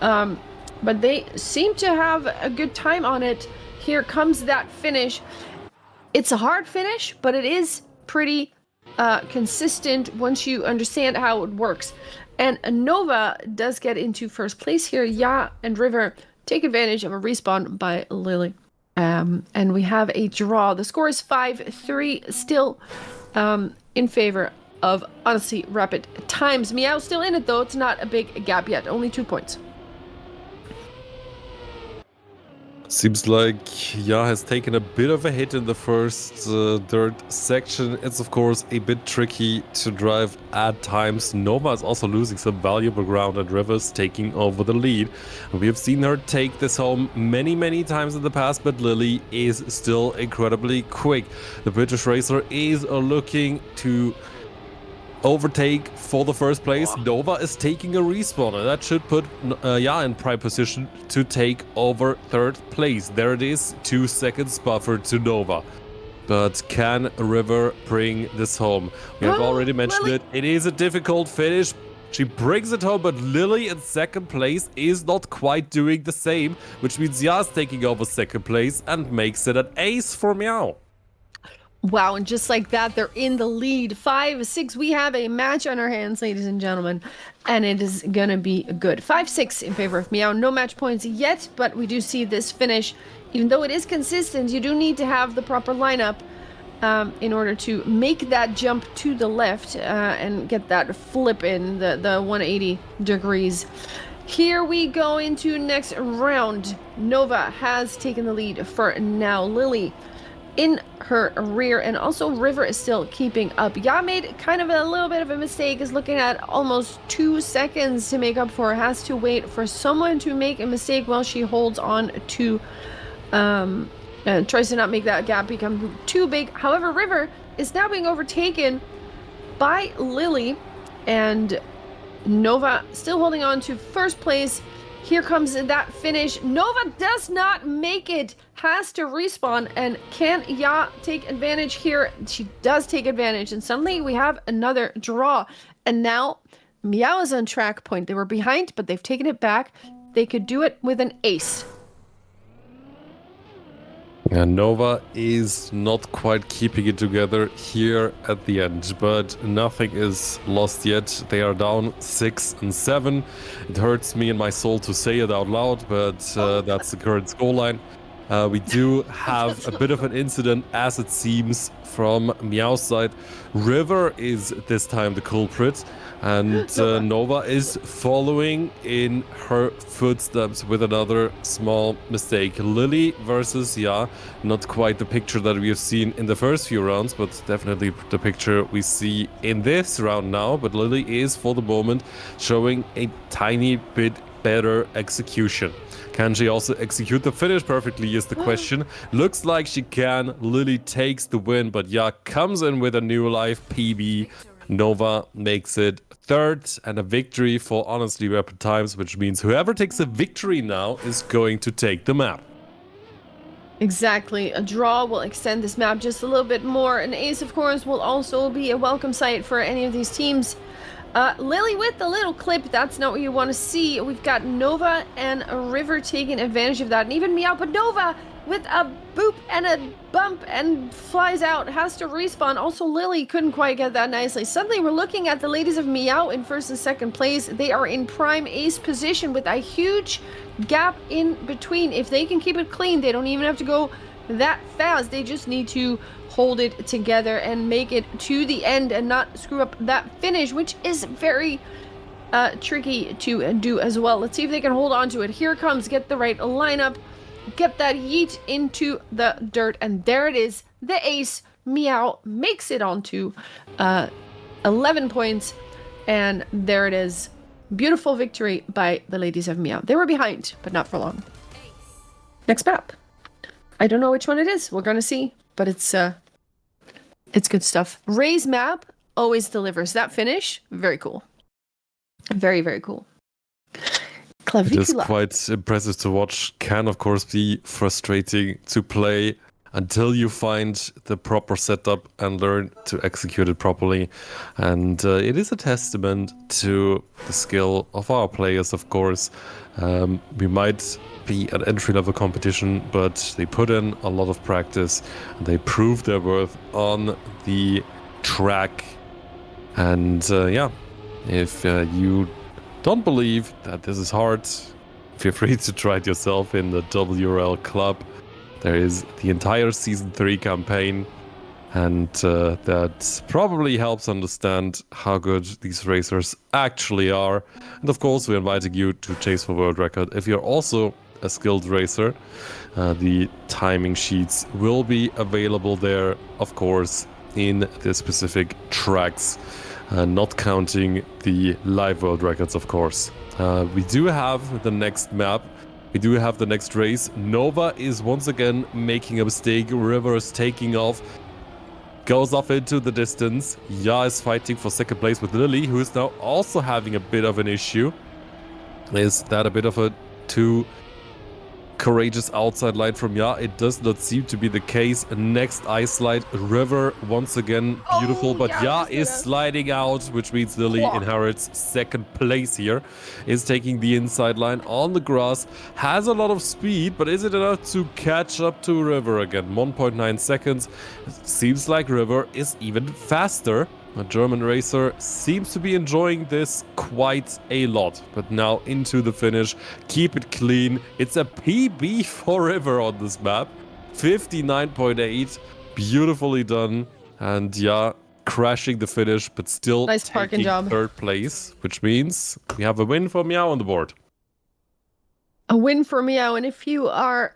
But they seem to have a good time on it. Here comes that finish. It's a hard finish, but it is pretty consistent once you understand how it works. And Nova does get into first place here. Ya and River take advantage of a respawn by Lily. And we have a draw. The score is 5-3, still in favor of Honestly Rapid Times. Meow still in it though. It's not a big gap yet. Only 2 points. Seems like Ya has taken a bit of a hit in the first dirt section. It's of course a bit tricky to drive at times. Nova is also losing some valuable ground and Rivers taking over the lead. We have seen her take this home many times in the past, but Lily is still incredibly quick. The British racer is looking to overtake for the first place. Nova is taking a respawn, and that should put Ya in prime position to take over third place. There it is, 2 seconds buffer to Nova. But can River bring this home? We have already mentioned Lily. it. It is a difficult finish. She brings it home, but Lily in second place is not quite doing the same, which means Ya is taking over second place and makes it an ace for Meow. Wow, and just like that, they're in the lead. 5-6. We have a match on our hands, ladies and gentlemen, and it is going to be good. 5-6 in favor of Meow. No match points yet, but we do see this finish. Even though it is consistent, you do need to have the proper lineup in order to make that jump to the left and get that flip in the 180 degrees. Here we go into next round. Nova has taken the lead for now. Lily in her rear, and also River is still keeping up. Ya made kind of a little bit of a mistake, is looking at almost 2 seconds to make up for. Has to wait for someone to make a mistake while she holds on to tries to not make that gap become too big. However, River is now being overtaken by Lily, and Nova still holding on to first place. Here comes that finish. Nova does not make it, has to respawn, and can Ya take advantage here? She does take advantage, and suddenly we have another draw. And now Meow is on track point. They were behind, but they've taken it back. They could do it with an ace. And Nova is not quite keeping it together here at the end, but nothing is lost yet. They are down 6 and 7. It hurts me in my soul to say it out loud, but that's the current scoreline. We do have a bit of an incident, as it seems, from Meow's side. River is this time the culprit, and Nova is following in her footsteps with another small mistake. Lily versus Ya, not quite the picture that we have seen in the first few rounds, but definitely the picture we see in this round now. But Lily is, for the moment, showing a tiny bit better execution. Can she also execute the finish perfectly is the question. Looks like she can. Lily takes the win, but Ya comes in with a new life PB. Nova makes it third, and a victory for Honestly Rapid Times, which means whoever takes a victory now is going to take the map. Exactly. A draw will extend this map just a little bit more. An ace, of course, will also be a welcome sight for any of these teams. Lily with the little clip, that's not what you want to see. We've got Nova and a River taking advantage of that, and even Meow, but Nova with a boop and a bump and flies out, has to respawn. Also, Lily couldn't quite get that nicely. Suddenly, we're looking at the ladies of Meow in first and second place. They are in prime ace position with a huge gap in between. If they can keep it clean, they don't even have to go that fast. They just need to hold it together and make it to the end and not screw up that finish, which is very tricky to do as well. Let's see if they can hold on to it. Here comes, get the right lineup, get that yeet into the dirt, and there it is, the ace. Meow makes it onto 11 points, and there it is. Beautiful victory by the ladies of Meow. They were behind, but not for long. Next map. I don't know which one it is. We're gonna see, but it's good stuff. Ray's map always delivers. That finish, very cool. Very, very cool. It is Clavicula. quite impressive to watch. Can, of course, be frustrating to play until you find the proper setup and learn to execute it properly. And it is a testament to the skill of our players, of course. We might be an entry-level competition, but they put in a lot of practice and they prove their worth on the track. And yeah, if you don't believe that this is hard, feel free to try it yourself in the WRL club. There is the entire Season 3 campaign, and that probably helps understand how good these racers actually are. And of course, we're inviting you to chase for world record. If you're also a skilled racer, the timing sheets will be available there, of course, in the specific tracks. Not counting the live world records, of course. We do have the next map. We do have the next race. Nova is once again making a mistake. River is taking off. Goes off into the distance. Ya is fighting for second place with Lily, who is now also having a bit of an issue. Is that a bit of a too courageous outside line from Ya? It does not seem to be the case. Next ice slide, River once again beautiful, but Ya is sliding out, which means Lily inherits second place here. Is taking the inside line on the grass, has a lot of speed, but is it enough to catch up to River again? 1.9 seconds. Seems like River is even faster. A German racer seems to be enjoying this quite a lot. But now into the finish. Keep it clean. It's a PB for River on this map. 59.8. Beautifully done. And yeah, crashing the finish, but still Nice parking taking job. third place, which means we have a win for Meow on the board. A win for Meow. And if you are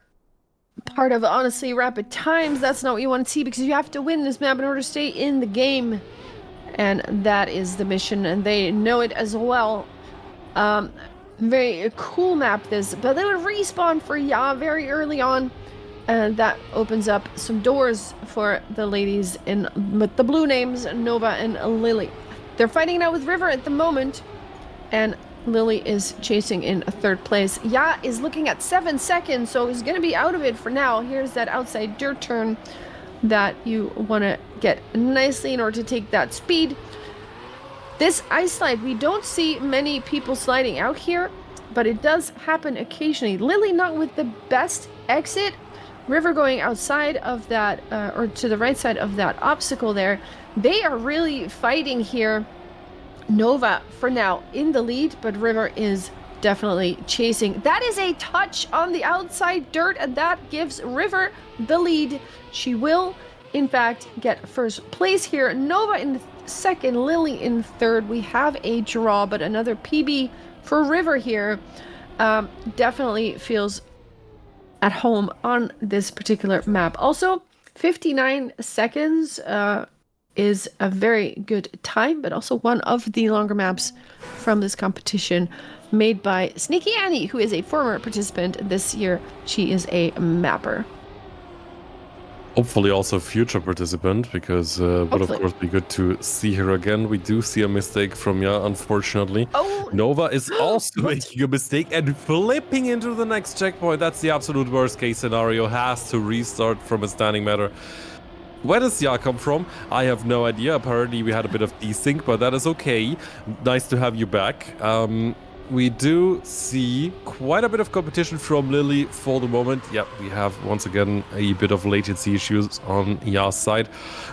part of Honestly Rapid Times, that's not what you want to see, because you have to win this map in order to stay in the game. And that is the mission, and they know it as well. Very cool map this, but they would respawn for Ya very early on, and that opens up some doors for the ladies in with the blue names, Nova and Lily. They're fighting now with River at the moment, and Lily is chasing in third place. Ya is looking at 7 seconds, so he's going to be out of it for now. Here's that outside dirt turn that you want to get nicely in order to take that speed. This ice slide, we don't see many people sliding out here, but it does happen occasionally. Lily not with the best exit. River going outside of that, or to the right side of that obstacle there. They are really fighting here. Nova, for now, in the lead, but River is definitely chasing. That is a touch on the outside dirt, and that gives River the lead. She will, in fact, get first place here. Nova in second, Lily in third. We have a draw, but another PB for River here. Definitely feels at home on this particular map. Also, 59 seconds is a very good time, but also one of the longer maps from this competition, made by Sneaky Annie, who is a former participant this year. She is a mapper. Hopefully also a future participant, because would of course be good to see her again. We do see a mistake from Ya, unfortunately. Oh, Nova is also making a mistake and flipping into the next checkpoint. That's the absolute worst case scenario. Has to restart from a standing matter. Where does Ya come from? I have no idea. Apparently we had a bit of desync, but that is okay. Nice to have you back. We do see quite a bit of competition from Lily for the moment. Yep, we have once again a bit of latency issues on Ya's side.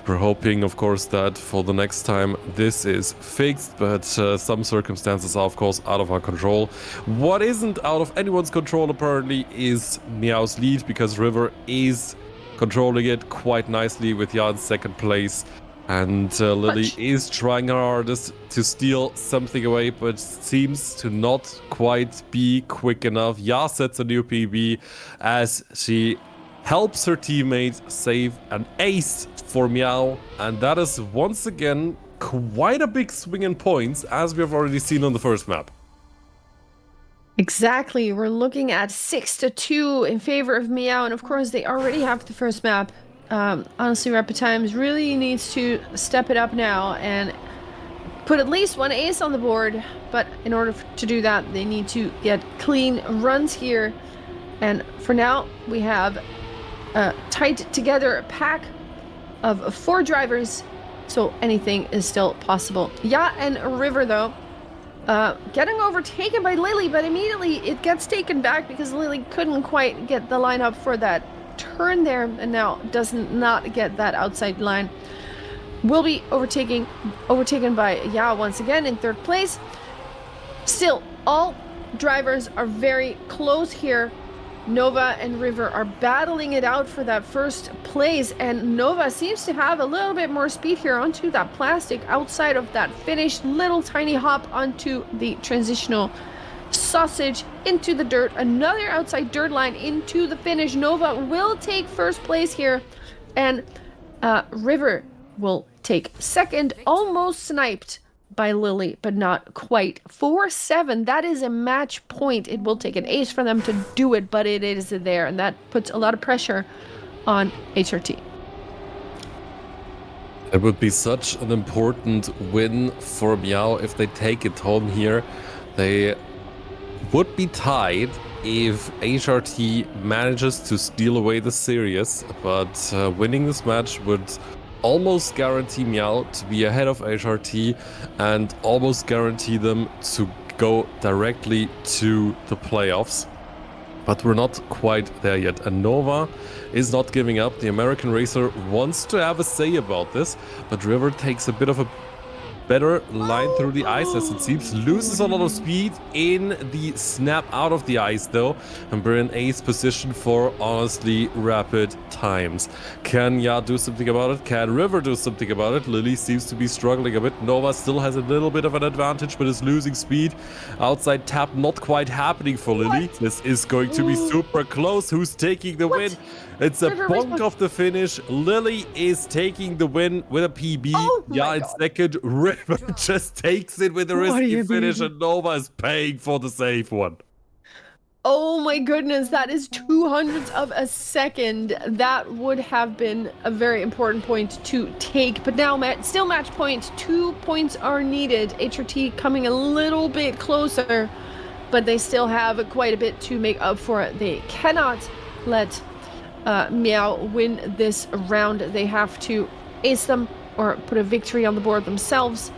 We're hoping, of course, that for the next time this is fixed, but some circumstances are, of course, out of our control. What isn't out of anyone's control, apparently, is Meow's lead, because River is controlling it quite nicely with Ya in second place. And Lily is trying her hardest to steal something away, but seems to not quite be quick enough. Ya sets a new PB as she helps her teammate save an ace for Meow. And that is once again quite a big swing in points, as we have already seen on the first map. exactly. We're looking at 6-2 in favor of Meow, and of course they already have the first map honestly, Rapid Times really needs to step it up now and put at least one ace on the board. But in order to do that, they need to get clean runs here. And for now, we have tied together a pack of 4 drivers, so anything is still possible. Yeah, and River, though, getting overtaken by Lily, but immediately it gets taken back because Lily couldn't quite get the line up for that turn there, and now does not get that outside line. Will be overtaken by Ya once again in 3rd place. Still, all drivers are very close here. Nova and River are battling it out for that 1st place, and Nova seems to have a little bit more speed here onto that plastic outside of that finish. Little tiny hop onto the transitional sausage into the dirt. Another outside dirt line into the finish. Nova will take 1st place here, and River will take 2nd, almost sniped by Lily, but not quite. 4-7, that is a match point. It will take an ace for them to do it, but it is there, and that puts a lot of pressure on HRT. It would be such an important win for Meow if they take it home here. They would be tied if HRT manages to steal away the series, but winning this match would almost guarantee Meow to be ahead of HRT and almost guarantee them to go directly to the playoffs. But we're not quite there yet, and Nova is not giving up. The American racer wants to have a say about this, but River takes a bit of a better line through the ice, as it seems. Loses a lot of speed in the snap out of the ice, though, and we're in ace position for honestly rapid times. Can Ya do something about it? Can River do something about it? Lily seems to be struggling a bit. Nova still has a little bit of an advantage, but is losing speed. Outside tap not quite happening for Lily. This is going to be super close. Who's taking the win? It's a bonk of the finish. Lily is taking the win with a PB. Yeah, in 2nd. River just takes it with a risky finish, and Nova is paying for the safe one. Oh my goodness, that is 200ths of a second. That would have been a very important point to take. But now, still match point. 2 points are needed. HRT coming a little bit closer, but they still have quite a bit to make up for it. They cannot let Meow win this round. They have to ace them or put a victory on the board themselves.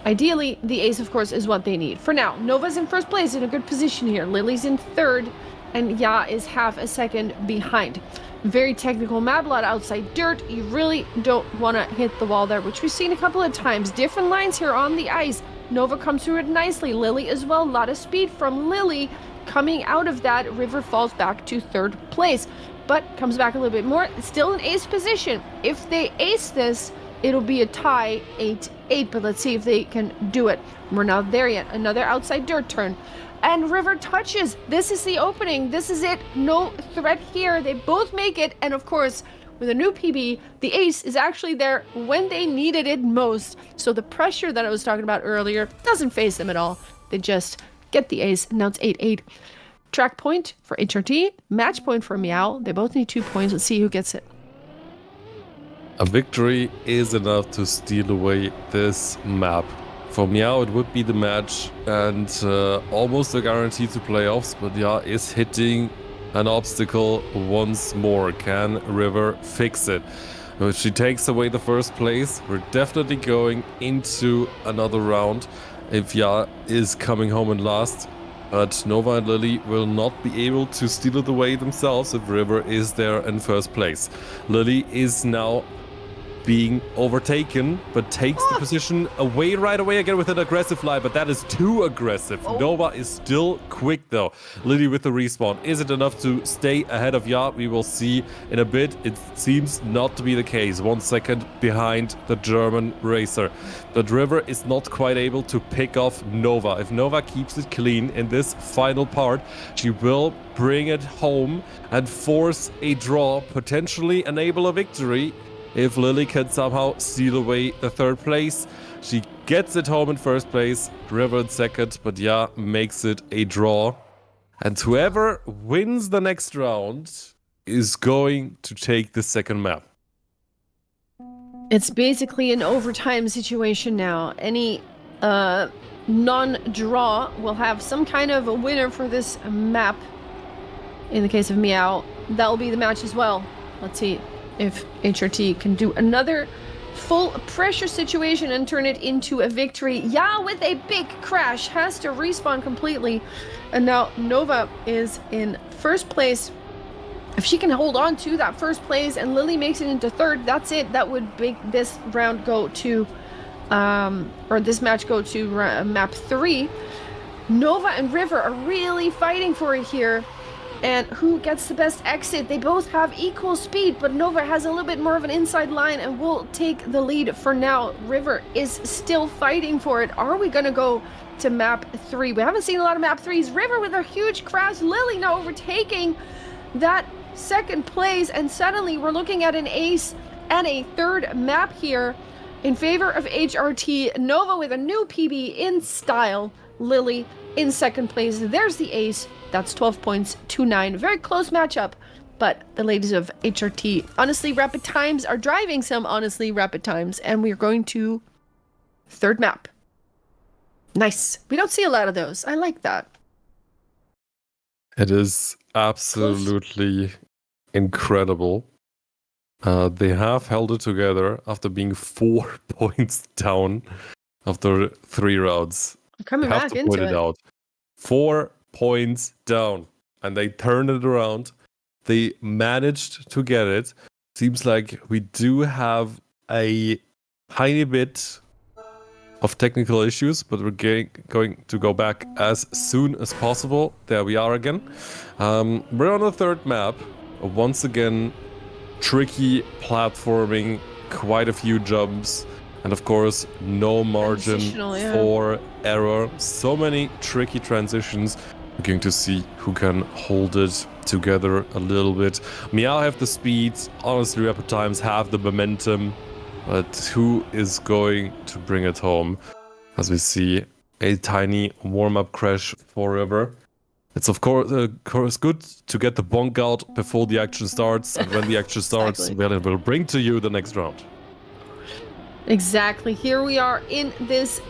Ideally, the ace, of course, is what they need. For now, Nova's in 1st place, in a good position here. Lily's in 3rd, and Ya is half a second behind. Very technical map, a lot of outside dirt. You really don't want to hit the wall there, which we've seen a couple of times. Different lines here on the ice. Nova comes through it nicely. Lily as well. A lot of speed from Lily. Coming out of that, River falls back to 3rd place, but comes back a little bit more. Still in ace position. If they ace this, it'll be a tie, 8-8, but let's see if they can do it. We're not there yet. Another outside dirt turn. And River touches. This is the opening. This is it. No threat here. They both make it. And of course, with a new PB, the ace is actually there when they needed it most. So the pressure that I was talking about earlier doesn't faze them at all. They just get the ace. Now it's 8-8. Track point for HRT. Match point for Meow. They both need 2 points. Let's see who gets it. A victory is enough to steal away this map. For Meow, it would be the match and almost a guarantee to playoffs, but Ya is hitting an obstacle once more. Can River fix it? If she takes away the 1st place, we're definitely going into another round if Ya is coming home in last. But Nova and Lily will not be able to steal it away themselves if River is there in 1st place. Lily is now being overtaken, but takes the position away right away again with an aggressive fly, but that is too aggressive. Nova is still quick though. Lily with the respawn. Is it enough to stay ahead of Ya? We will see in a bit. It seems not to be the case. 1 second behind the German racer. But River is not quite able to pick off Nova. If Nova keeps it clean in this final part, she will bring it home and force a draw, potentially enable a victory. If Lily can somehow steal away the 3rd place, she gets it home in 1st place, River in 2nd, but Ya makes it a draw. And whoever wins the next round is going to take the 2nd map. It's basically an overtime situation now. Any non-draw will have some kind of a winner for this map. In the case of Meow, that will be the match as well. Let's see if HRT can do another full pressure situation and turn it into a victory. Yeah, with a big crash, has to respawn completely. And now Nova is in first place. If she can hold on to that first place and Lily makes it into third, that's it. That would make this round go to, or this match go to map 3. Nova and River are really fighting for it here. And who gets the best exit? They both have equal speed, but Nova has a little bit more of an inside line and will take the lead for now. River is still fighting for it. Are we gonna go to map 3? We haven't seen a lot of map 3s. River with a huge crash. Lily now overtaking that second place, and suddenly we're looking at an ace and a third map here in favor of HRT. Nova with a new PB in style. Lily in second place. There's the ace. That's 12 points to 9. Very close matchup, but the ladies of HRT, honestly, rapid times are driving some honestly rapid times, and we're going to third map. Nice. We don't see a lot of those. I like that. It is absolutely incredible. They have held it together after being 4 points down after 3 rounds. I'm coming I have back to into point it. it out. 4 points down, and they turned it around. They managed to get it. Seems like we do have a tiny bit of technical issues, but we're going to go back as soon as possible. There we are again. We're on the third map. Once again, tricky platforming, quite a few jumps, and of course, no margin Transitional, yeah. for error. So many tricky transitions. We're going to see who can hold it together a little bit. Meow have the speed, honestly, rapid times have the momentum, but who is going to bring it home? As we see a tiny warm-up crash for River. It's of course good to get the bonk out before the action starts, and when the action starts, Exactly. well, it will bring to you the next round. Exactly. Here we are in this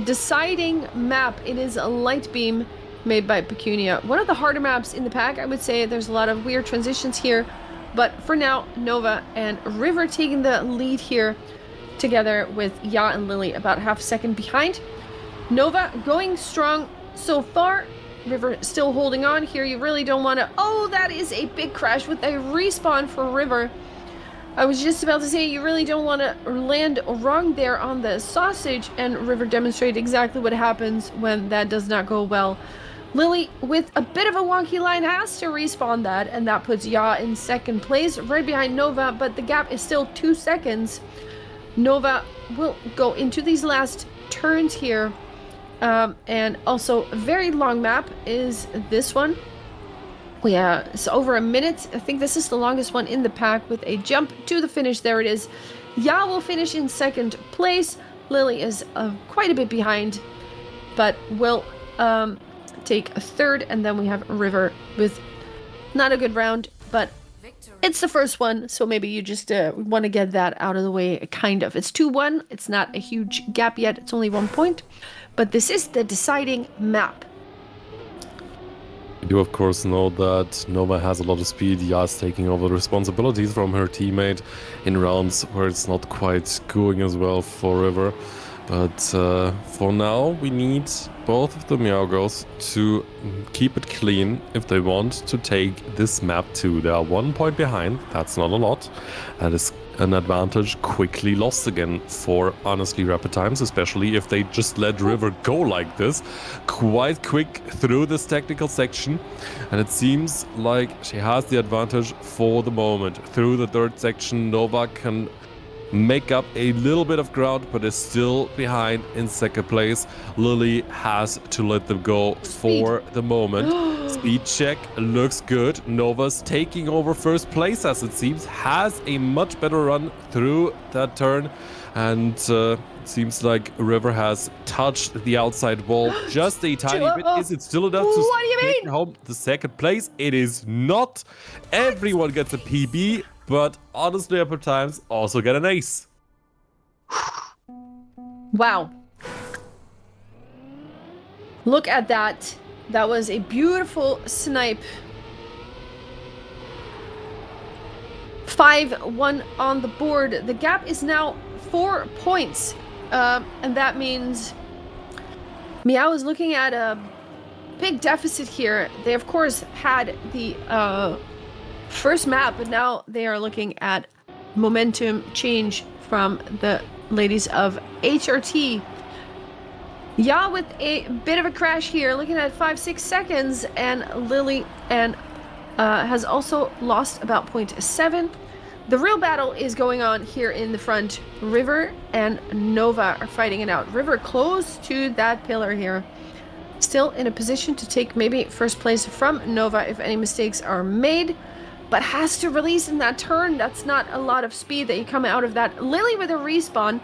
deciding map. It is a light beam made by Pecunia. One of the harder maps in the pack, I would say. There's a lot of weird transitions here, but for now, Nova and River taking the lead here together with Ya and Lily about half a second behind. Nova going strong so far. River still holding on here. You really don't want to... Oh, that is a big crash with a respawn for River. I was just about to say, you really don't want to land wrong there on the sausage, and River demonstrated exactly what happens when that does not go well. Lily, with a bit of a wonky line, has to respawn that, and that puts Ya in second place, right behind Nova, but the gap is still 2 seconds. Nova will go into these last turns here, and also a very long map is this one. Yeah, it's over a minute. I think this is the longest one in the pack with a jump to the finish. There it is. Ya will finish in second place. Lily is quite a bit behind, but will take a third. And then we have River with not a good round, but it's the first one. So maybe you just want to get that out of the way, kind of. It's 2-1. It's not a huge gap yet. It's only 1 point. But this is the deciding map. You of course know that Nova has a lot of speed. Ya's taking over the responsibilities from her teammate in rounds where it's not quite going as well for River. But for now, we need both of the Meow Girls to keep it clean if they want to take this map too. They are 1 point behind. That's not a lot. That is an advantage quickly lost again for honestly rapid times, especially if they just let River go like this quite quick through this technical section. And it seems like she has the advantage for the moment. Through the third section, Nova can make up a little bit of ground, but is still behind in second place. Lily has to let them go for the moment. Speed check looks good. Nova's taking over first place, as it seems, has a much better run through that turn, and it seems like River has touched the outside wall just a tiny bit. Is it still enough to take home the second place? It is not. Everyone gets a PB. but honestly, upper times also get an ace. Wow. Look at that. That was a beautiful snipe. 5-1 on the board. The gap is now 4 points. And that means Meow is looking at a big deficit here. They, of course, had the first map, but now they are looking at momentum change from the ladies of HRT. Yeah, with a bit of a crash here, looking at 5-6 seconds, and Lily and has also lost about 0.7. The real battle is going on here in the front. River and Nova are fighting it out. River close to that pillar here. Still in a position to take maybe first place from Nova if any mistakes are made, but has to release in that turn. That's not a lot of speed that you come out of that. Lily with a respawn.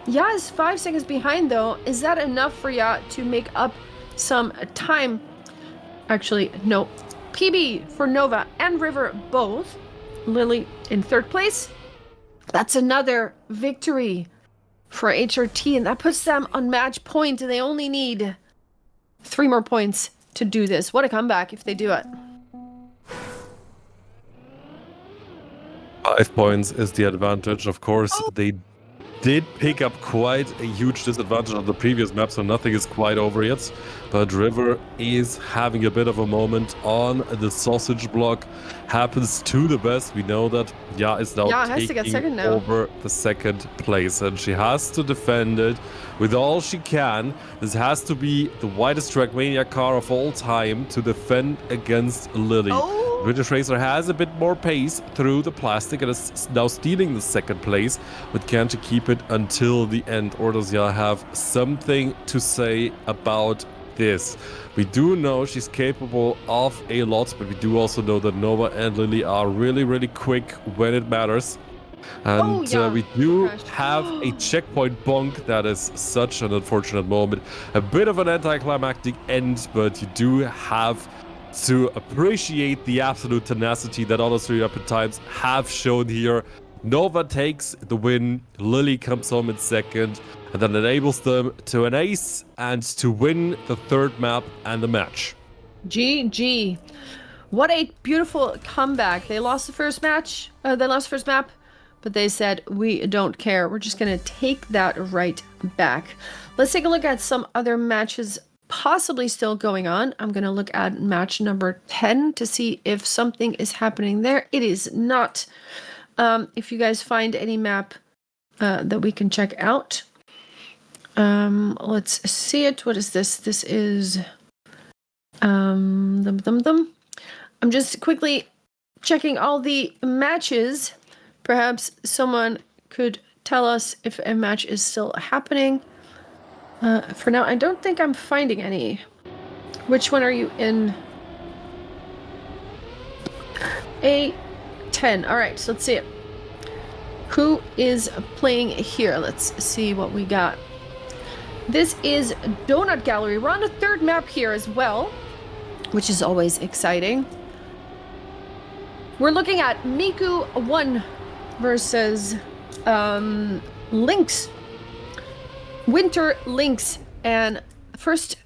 Ya is 5 seconds behind though. Is that enough for Ya to make up some time? Actually, no. PB for Nova and River both. Lily in third place. That's another victory for HRT, and that puts them on match point. They only need 3 more points to do this. What a comeback if they do it. 5 points is the advantage. Of course, they did pick up quite a huge disadvantage on the previous map, so nothing is quite over yet. But River is having a bit of a moment on the sausage block. Happens to the best. We know that Ya is now has to get taking second now. over the second place, and she has to defend it with all she can. This has to be the widest Trackmania car of all time to defend against Lily. British Racer has a bit more pace through the plastic and is now stealing the second place, but can she keep it until the end, or does Ya have something to say about this? We do know she's capable of a lot, but we do also know that Nova and Lily are really, really quick when it matters. And we do have a checkpoint bonk. That is such an unfortunate moment. A bit of an anticlimactic end, but you do have to appreciate the absolute tenacity that all three upper times have shown here. Nova takes the win, Lily comes home in second, and then enables them to an ace and to win the third map and the match. GG. What a beautiful comeback. They lost the first match, first map, but they said, we don't care. We're just going to take that right back. Let's take a look at some other matches possibly still going on. I'm going to look at match number 10 to see if something is happening there. It is not. If you guys find any map that we can check out. Let's see it. What is this? This is I'm just quickly checking all the matches. Perhaps someone could tell us if a match is still happening. For now, I don't think I'm finding any. Which one are you in? A10. All right, so let's see it. Who is playing here? Let's see what we got. This is Donut Gallery. We're on the third map here as well, which is always exciting. We're looking at Miku 1 versus Lynx. Winter Lynx, and first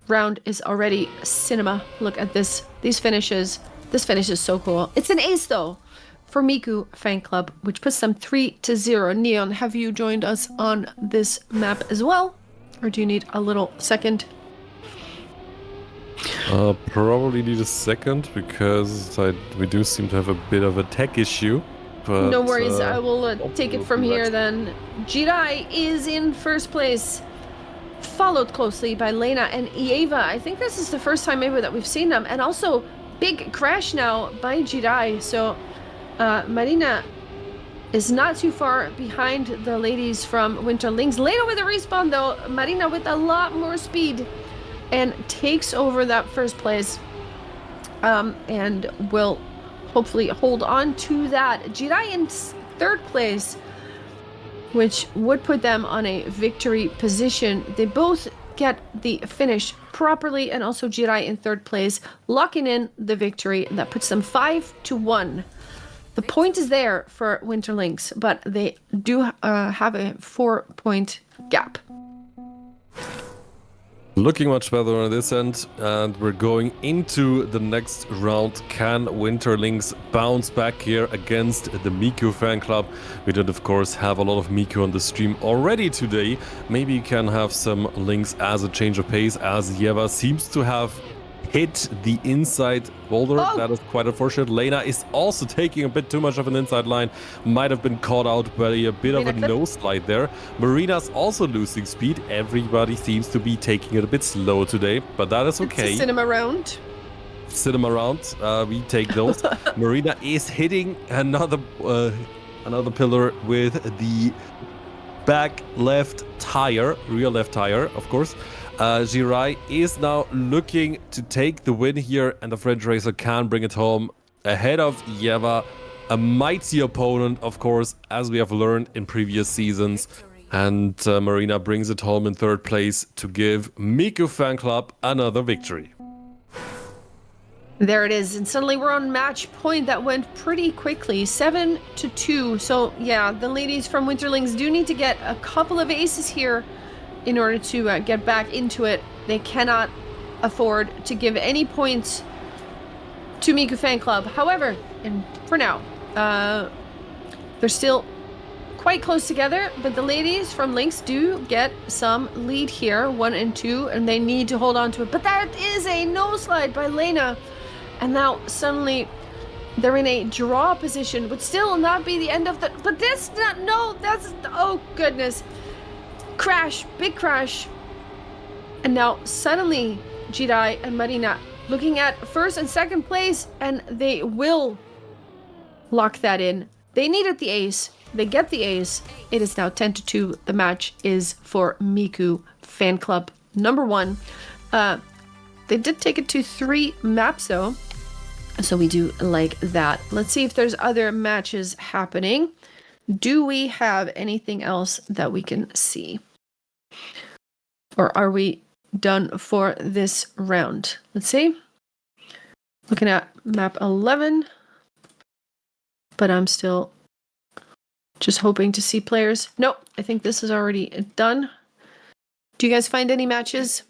round is already cinema. Look at this. These finishes. This finish is so cool. It's an ace though for Miku fan club, which puts them 3-0. Neon, have you joined us on this map as well, or do you need a little second? Probably need a second because we do seem to have a bit of a tech issue. But, no worries, I will take it from here then. Jirai is in first place, followed closely by Lena and Eva. I think this is the first time maybe that we've seen them. And also, big crash now by Jirai. So, Marina is not too far behind the ladies from Winter Lynx. Lena with a respawn though, Marina with a lot more speed and takes over that first place. And will hopefully hold on to that. Jirai in third place, which would put them on a victory position. They both get the finish properly, and also Jirai in third place, locking in the victory. And that puts them 5-1 The point is there for Winterlings, but they do have a 4-point gap. Looking much better on this end, and we're going into the next round. Can Winterlings bounce back here against the Miku fan club? We did, of course, have a lot of Miku on the stream already today. Maybe you can have some links as a change of pace, as Yeva seems to have hit the inside boulder. Oh! That is quite unfortunate. Lena is also taking a bit too much of an inside line. Might have been caught out by a bit of a nose slide there. Marina's also losing speed. Everybody seems to be taking it a bit slow today, but that is okay. It's a cinema round. Cinema round. We take those. Marina is hitting another pillar with the back left tire, rear left tire, of course. Jirai is now looking to take the win here, and the French racer can bring it home ahead of Yeva, a mighty opponent, of course, as we have learned in previous seasons. And Marina brings it home in third place to give Miku Fan Club another victory. There it is, and suddenly we're on match point. That went pretty quickly, 7-2. So yeah, the ladies from Winterlings do need to get a couple of aces here in order to get back into it. They cannot afford to give any points to Miku Fan Club. However, and for now, they're still quite close together, but the ladies from Lynx do get some lead here, 1 and 2, and they need to hold on to it. But that is a no slide by Lena, and now suddenly they're in a draw position, would still not be the end of the, but this, not, no, that's, oh goodness. Crash, big crash. And now suddenly Jidai and Marina looking at first and second place, and they will lock that in. They needed the ace. They get the ace. It is now 10-2. The match is for Miku Fan Club number 1. They did take it to 3 maps though, so we do like that. Let's see if there's other matches happening. Do we have anything else that we can see? Or are we done for this round? Let's see. Looking at map 11. But I'm still just hoping to see players. No, I think this is already done. Do you guys find any matches?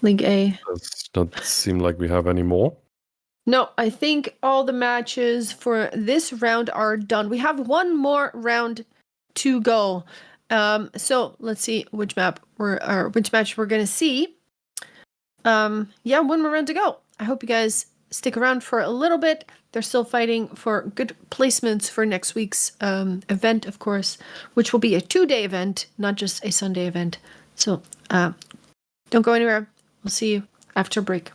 League A. Does not seem like we have any more. No, I think all the matches for this round are done. We have one more round to go. So let's see which match we're going to see. Yeah, one more round to go. I hope you guys stick around for a little bit. They're still fighting for good placements for next week's event, of course, which will be a 2-day event, not just a Sunday event. So don't go anywhere. We'll see you after break.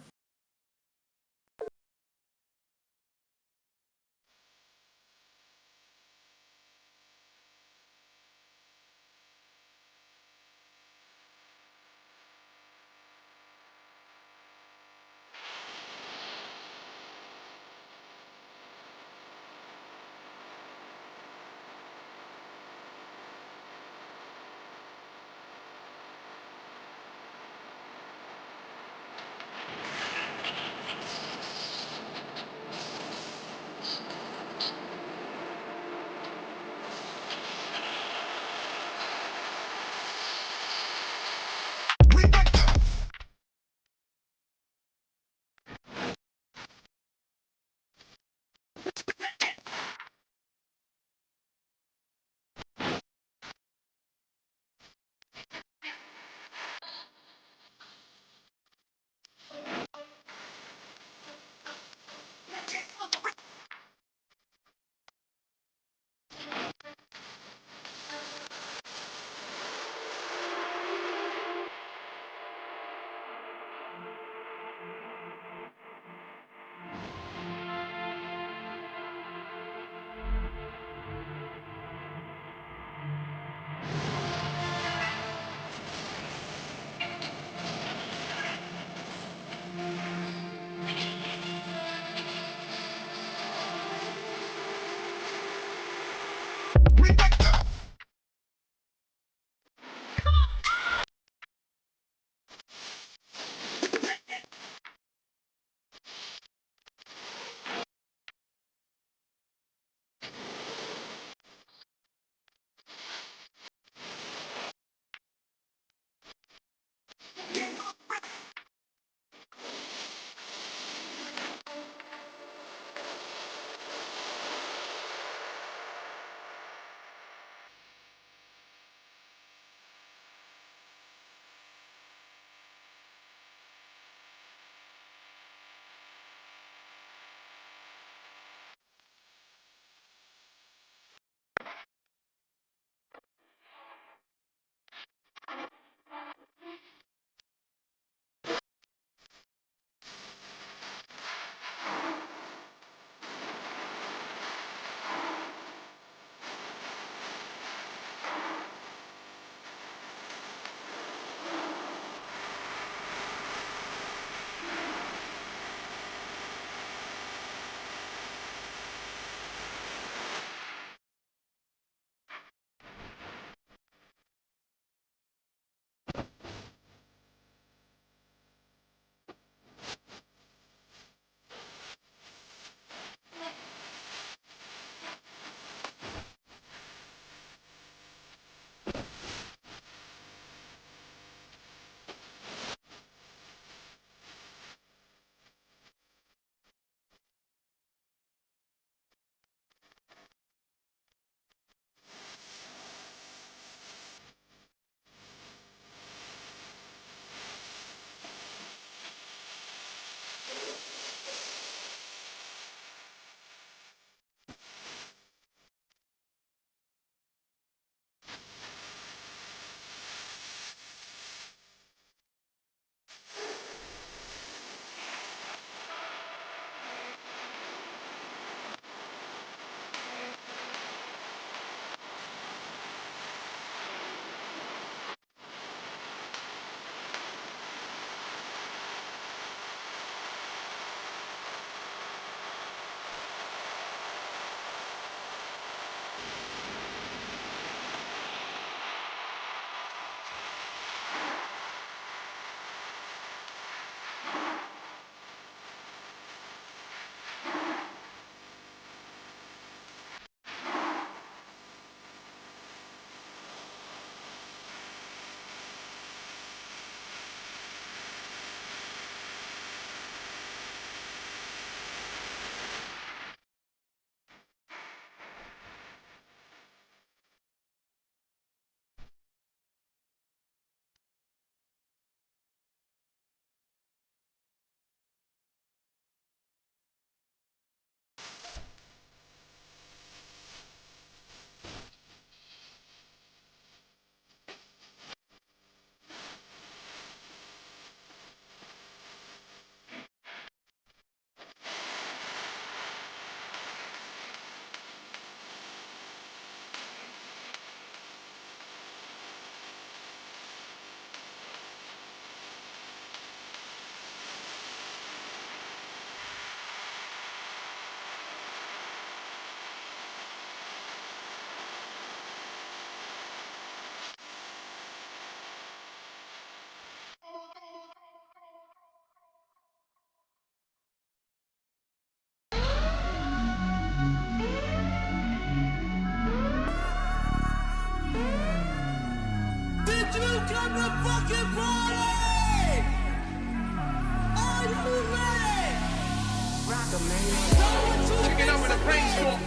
Kicking up in a brainstorm.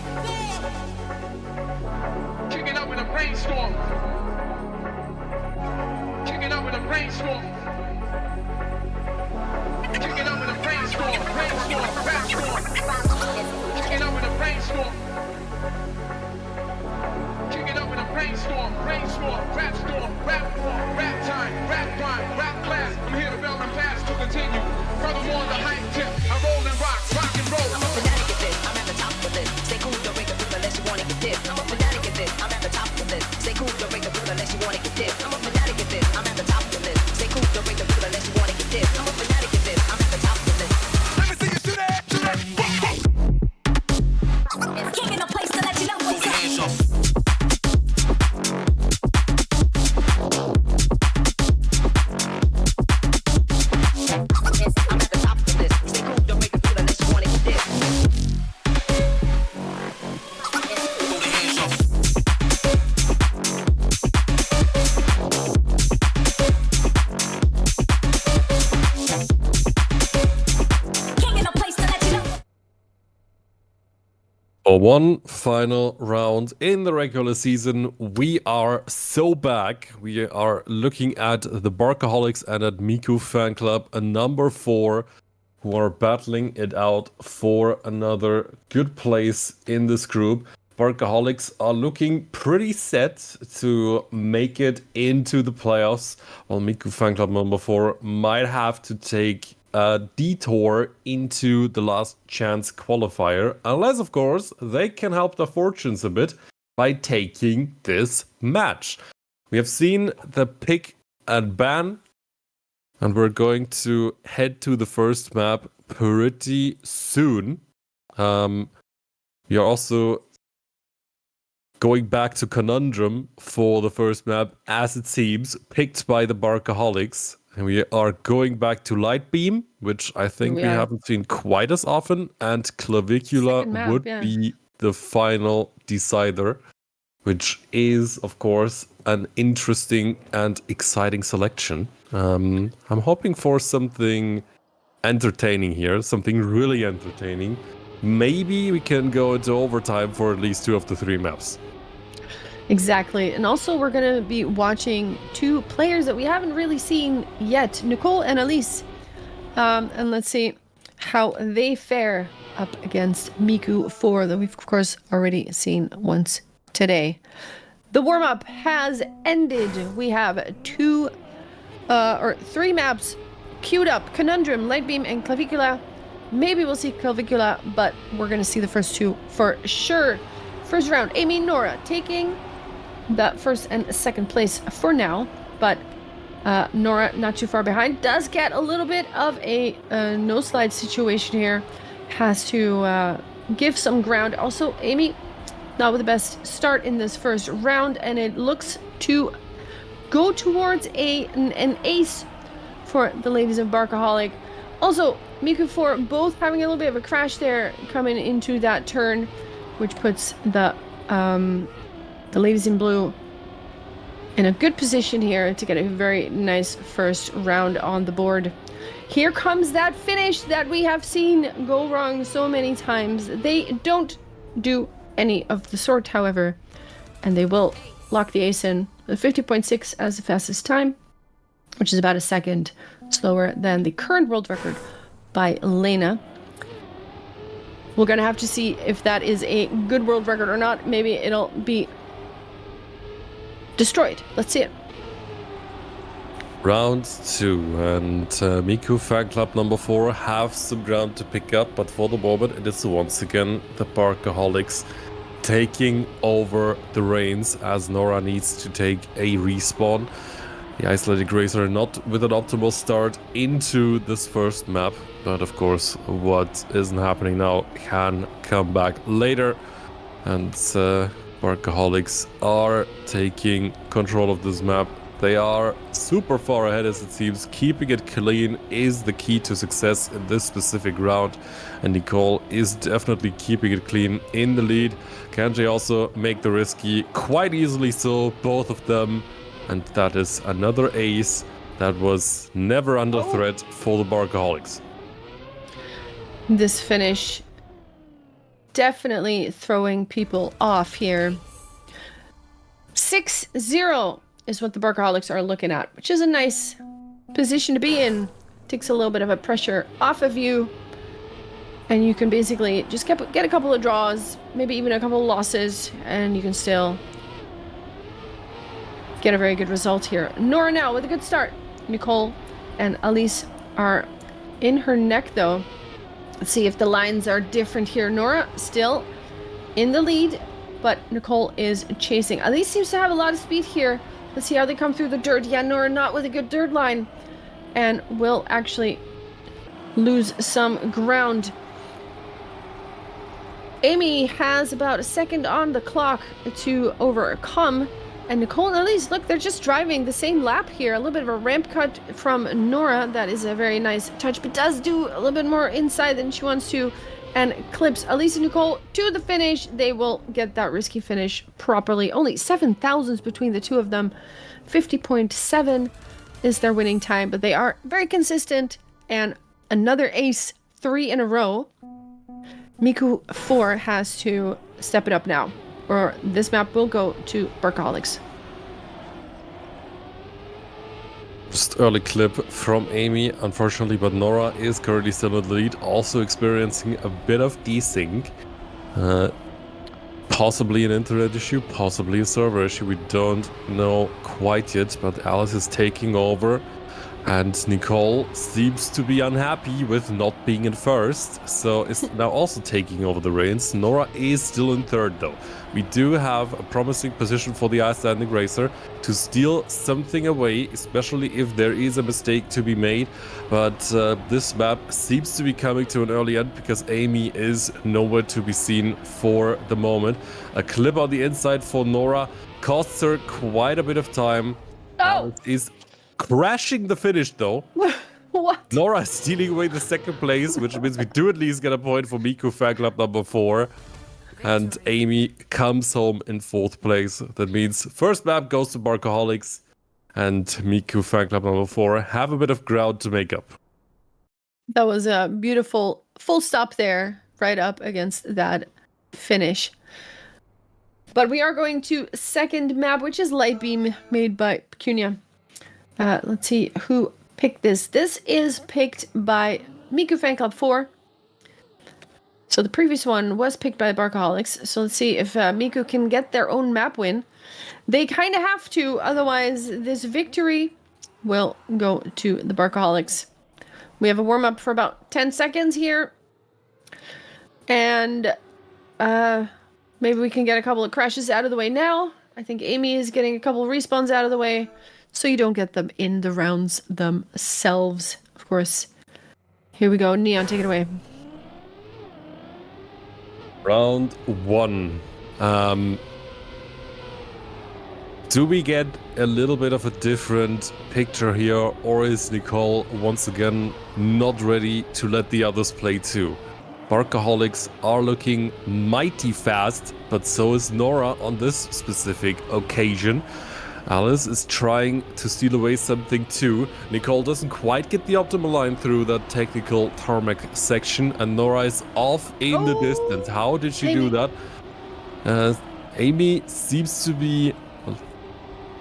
Kicking up in a brainstorm. Kicking up in a brainstorm. Kicking up in a brainstorm. Brainstorm. Rap storm. Kicking up in a brainstorm. Kicking up in a brainstorm. Brainstorm. Rap storm. Rap war. Rap time. Rap rhyme. Rap class. I'm here to bell and pass to continue. Furthermore, the hype tip. I roll and rock. Rock and roll. I'm a fanatic at this, I'm at the top of this. Stay cool, don't break the rule unless you wanna get this. I'm a fanatic at this, I'm at the top of this. Stay cool, don't break the rule unless you wanna get this. I'm a fanatic at this, I'm at the top of this. Stay cool, don't break the rule unless you wanna get this. I'm a fanatic at this, I'm at the top of this. Let me see you do that. Do that. King in a place to let you know what's up. I'm at the top of this. Stay cool, don't break the rule unless you wanna get this. King in a place to let you know. For one final round in the regular season, we are so back. We are looking at the Barkaholics and at Miku Fan Club, a number 4, who are battling it out for another good place in this group. Barkaholics are looking pretty set to make it into the playoffs, while Miku Fan Club number 4 might have to take a detour into the last chance qualifier, unless of course they can help their fortunes a bit by taking this match. We have seen the pick and ban, and we're going to head to the first map pretty soon. We are also going back to Conundrum for the first map, as it seems, picked by the Barkaholics. And we are going back to Light Beam, which I think we haven't seen quite as often. And Clavicula Second map, would yeah. be the final decider, which is, of course, an interesting and exciting selection. I'm hoping for something entertaining here, something really entertaining. Maybe we can go into overtime for at least 2 of the 3 maps. Exactly. And also, we're going to be watching 2 players that we haven't really seen yet, Nicole and Elise. And let's see how they fare up against Miku 4, that we've, of course, already seen once today. The warm-up has ended. We have 3 maps queued up: Conundrum, Light Beam, and Clavicula. Maybe we'll see Clavicula, but we're going to see the first 2 for sure. First round, Amy, Nora taking the first and second place for now, but Nora not too far behind. Does get a little bit of a no slide situation here. Has to give some ground. Also, Amy not with the best start in this first round, and it looks to go towards an ace for the ladies of Barkaholic. Also, Miku 4 both having a little bit of a crash there coming into that turn, which puts the ladies in blue in a good position here to get a very nice first round on the board. Here comes that finish that we have seen go wrong so many times. They don't do any of the sort, however, and they will lock the ace in with 50.6 as the fastest time, which is about a second slower than the current world record by Lena. We're gonna have to see if that is a good world record or not. Maybe it'll be destroyed. Let's see it. Round 2, and Miku Fan Club number 4 have some ground to pick up, but for the moment it is once again the Barkaholics taking over the reins, as Nora needs to take a respawn. The Isolated Gracer not with an optimal start into this first map, but of course what isn't happening now can come back later, and Barkaholics are taking control of this map. They are super far ahead, as it seems. Keeping it clean is the key to success in this specific round, and Nicole is definitely keeping it clean in the lead. Kanji also make the risky quite easily, so both of them, and that is another ace that was never under threat for the Barkaholics. This finish definitely throwing people off here. 6-0 is what the Barkaholics are looking at, which is a nice position to be in. Takes a little bit of a pressure off of you. And you can basically just get a couple of draws, maybe even a couple of losses, and you can still get a very good result here. Nora now with a good start. Nicole and Elise are in her neck though. Let's see if the lines are different here. Nora still in the lead, but Nicole is chasing. Elise seems to have a lot of speed here. Let's see how they come through the dirt. Yeah, Nora not with a good dirt line, and will actually lose some ground. Amy has about a second on the clock to overcome. And Nicole and Elise, look, they're just driving the same lap here. A little bit of a ramp cut from Nora. That is a very nice touch, but does do a little bit more inside than she wants to. And clips Elise and Nicole to the finish. They will get that risky finish properly. Only 7,000s between the two of them. 50.7 is their winning time, but they are very consistent. And another ace, 3 in a row. Miku 4 has to step it up now, or this map will go to Barkaholics. Just early clip from Amy, unfortunately, but Nora is currently still in the lead, also experiencing a bit of desync. Possibly an internet issue, possibly a server issue, we don't know quite yet, but Alice is taking over. And Nicole seems to be unhappy with not being in first, so is now also taking over the reins. Nora is still in third though. We do have a promising position for the Icelandic racer to steal something away, especially if there is a mistake to be made. But this map seems to be coming to an early end because Amy is nowhere to be seen for the moment. A clip on the inside for Nora costs her quite a bit of time. Oh! Is crashing the finish though. What? Nora is stealing away the second place, which means we do at least get a point for Miku fan club number 4. And Amy comes home in 4th place. That means first map goes to Barkaholics, and Miku fan club number 4 have a bit of ground to make up. That was a beautiful full stop there, right up against that finish. But we are going to second map, which is Light Beam, made by Pecunia. Let's see who picked this. This is picked by Miku Fan Club 4. So the previous one was picked by the Barkaholics. So let's see if Miku can get their own map win. They kind of have to, otherwise this victory will go to the Barkaholics. We have a warm-up for about 10 seconds here. And maybe we can get a couple of crashes out of the way now. I think Amy is getting a couple of respawns out of the way, so you don't get them in the rounds themselves, of course. Here we go. Neon, take it away. Round 1. Do we get a little bit of a different picture here, or is Nicole once again not ready to let the others play too? Barkaholics are looking mighty fast, but so is Nora on this specific occasion. Alice is trying to steal away something too. Nicole doesn't quite get the optimal line through that technical tarmac section, and Nora is off in the distance. How did she do that? Amy seems to be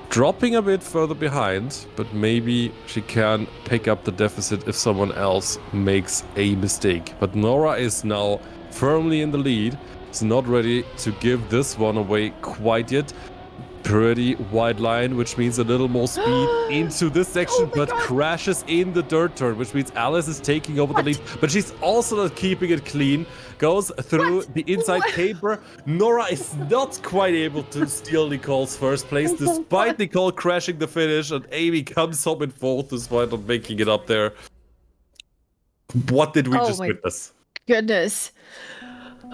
dropping a bit further behind, but maybe she can pick up the deficit if someone else makes a mistake. But Nora is now firmly in the lead. Is not ready to give this one away quite yet. Pretty wide line, which means a little more speed into this section, but crashes in the dirt turn, which means Alice is taking over the lead, but she's also not keeping it clean. Goes through the inside caper. Nora is not quite able to steal Nicole's first place, despite Nicole crashing the finish, and Amy comes home in 4th despite not making it up there. What did we just witness? Goodness.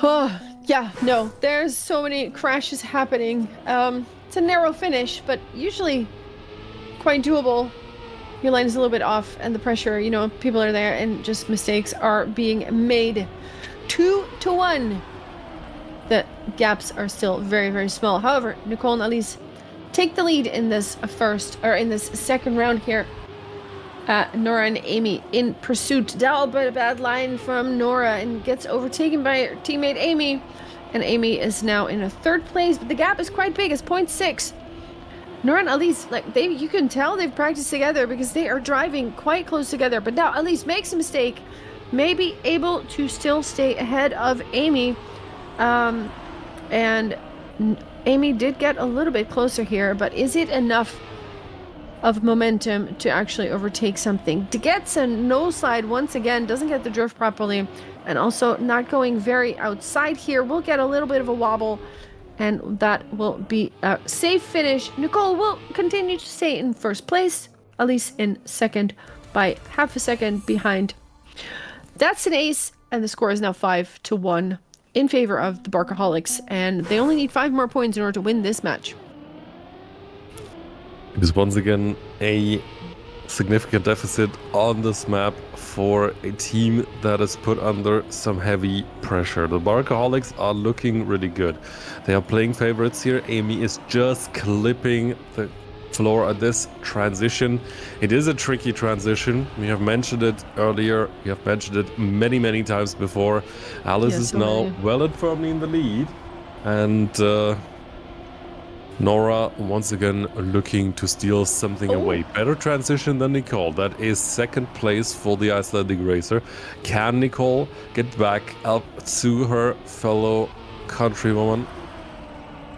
Oh, yeah, no, there's so many crashes happening. It's a narrow finish, but usually quite doable. Your line is a little bit off, and the pressure, you know, people are there, and just mistakes are being made. 2-1. The gaps are still very, very small. However, Nicole and Elise take the lead in this second round here. Nora and Amy in pursuit. Down, but a bad line from Nora and gets overtaken by her teammate Amy. And Amy is now in a 3rd place, but the gap is quite big. It's 0.6. Nora and Elise, like you can tell they've practiced together because they are driving quite close together. But now Elise makes a mistake, may be able to still stay ahead of Amy. And Amy did get a little bit closer here, but is it enough of momentum to actually overtake something? De gets a no slide once again, doesn't get the drift properly, and also not going very outside here. We'll get a little bit of a wobble, and that will be a safe finish. Nicole will continue to stay in 1st place, Elise in 2nd by half a second behind. That's an ace, and the score is now 5-1 in favor of the Barkaholics, and they only need 5 more points in order to win this match. It is once again a significant deficit on this map for a team that is put under some heavy pressure. The Barkaholics are looking really good. They are playing favorites here. Amy is just clipping the floor at this transition. It is a tricky transition. We have mentioned it earlier. We have mentioned it many times before. Alice is now well and firmly in the lead. And Nora once again looking to steal something away. Better transition than Nicole. That is 2nd place for the Icelandic racer. Can Nicole get back up to her fellow countrywoman?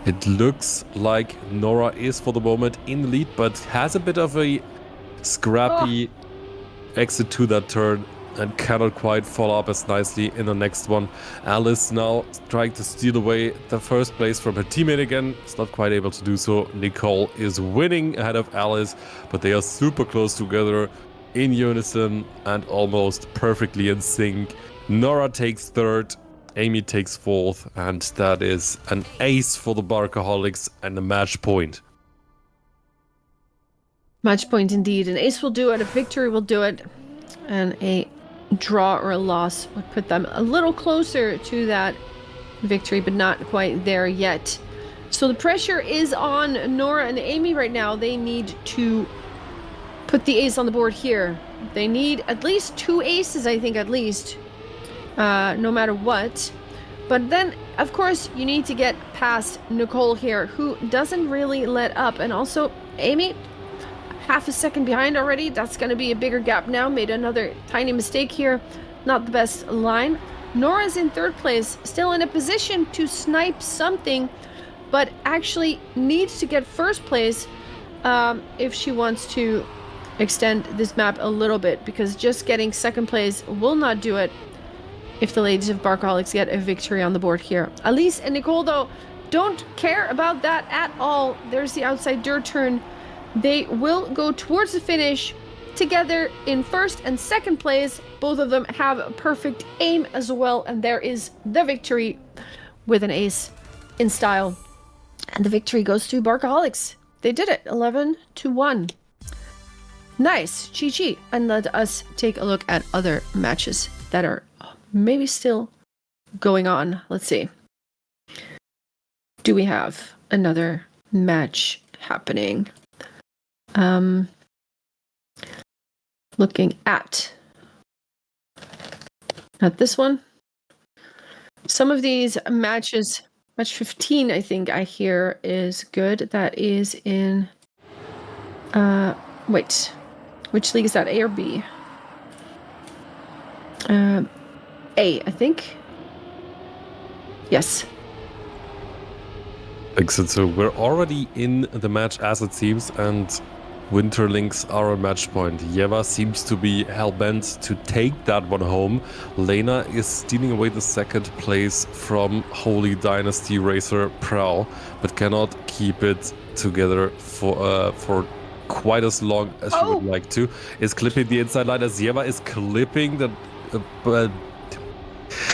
It looks like Nora is for the moment in the lead, but has a bit of a scrappy exit to that turn and cannot quite follow up as nicely in the next one. Alice now trying to steal away the 1st place from her teammate again. Is not quite able to do so. Nicole is winning ahead of Alice, but they are super close together in unison and almost perfectly in sync. Nora takes 3rd, Amy takes 4th, and that is an ace for the Barkaholics and a match point. Match point indeed. An ace will do it, a victory will do it, and a draw or a loss would put them a little closer to that victory, but not quite there yet. So the pressure is on Nora and Amy right now. They need to put the ace on the board here. They need at least 2 aces, I think, at least, no matter what. But then, of course, you need to get past Nicole here, who doesn't really let up. And also, Amy, half a second behind already. That's going to be a bigger gap now. Made another tiny mistake here. Not the best line. Nora's in 3rd place, still in a position to snipe something, but actually needs to get 1st place if she wants to extend this map a little bit, because just getting 2nd place will not do it if the ladies of Barkaholics get a victory on the board here. Elise and Nicole, though, don't care about that at all. There's the outside dirt turn. They will go towards the finish together in 1st and 2nd place. Both of them have a perfect aim as well, and there is the victory with an ace in style. And the victory goes to Barkaholics. They did it, 11-1. Nice, GG. And let us take a look at other matches that are maybe still going on. Let's see. Do we have another match happening? Looking at this one. Some of these matches, match 15, I think I hear is good. That is in, wait, which league is that, A or B? A, I think. Yes. Excellent. So we're already in the match as it seems, and Winterlings are on match point. Yeva seems to be hell-bent to take that one home. Lena is stealing away the 2nd place from Holy Dynasty racer Prowl, but cannot keep it together for quite as long as she would like to. Is clipping the inside line as Yeva is clipping the...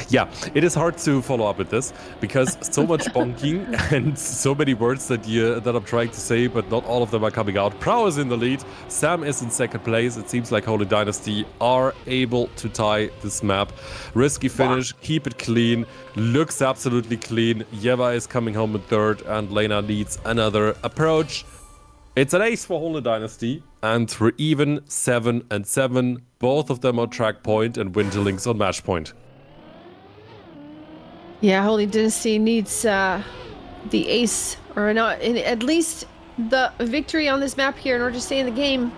Yeah, it is hard to follow up with this because so much bonking and so many words that I'm trying to say, but not all of them are coming out. Prow is in the lead. Sam is in 2nd place. It seems like Holy Dynasty are able to tie this map. Risky finish, keep it clean. Looks absolutely clean. Yeva is coming home in 3rd, and Lena needs another approach. It's an ace for Holy Dynasty, and we're even 7-7. Both of them on track point and Winterlings on match point. Yeah, Holy Dynasty needs the ace, or not, at least the victory on this map here in order to stay in the game,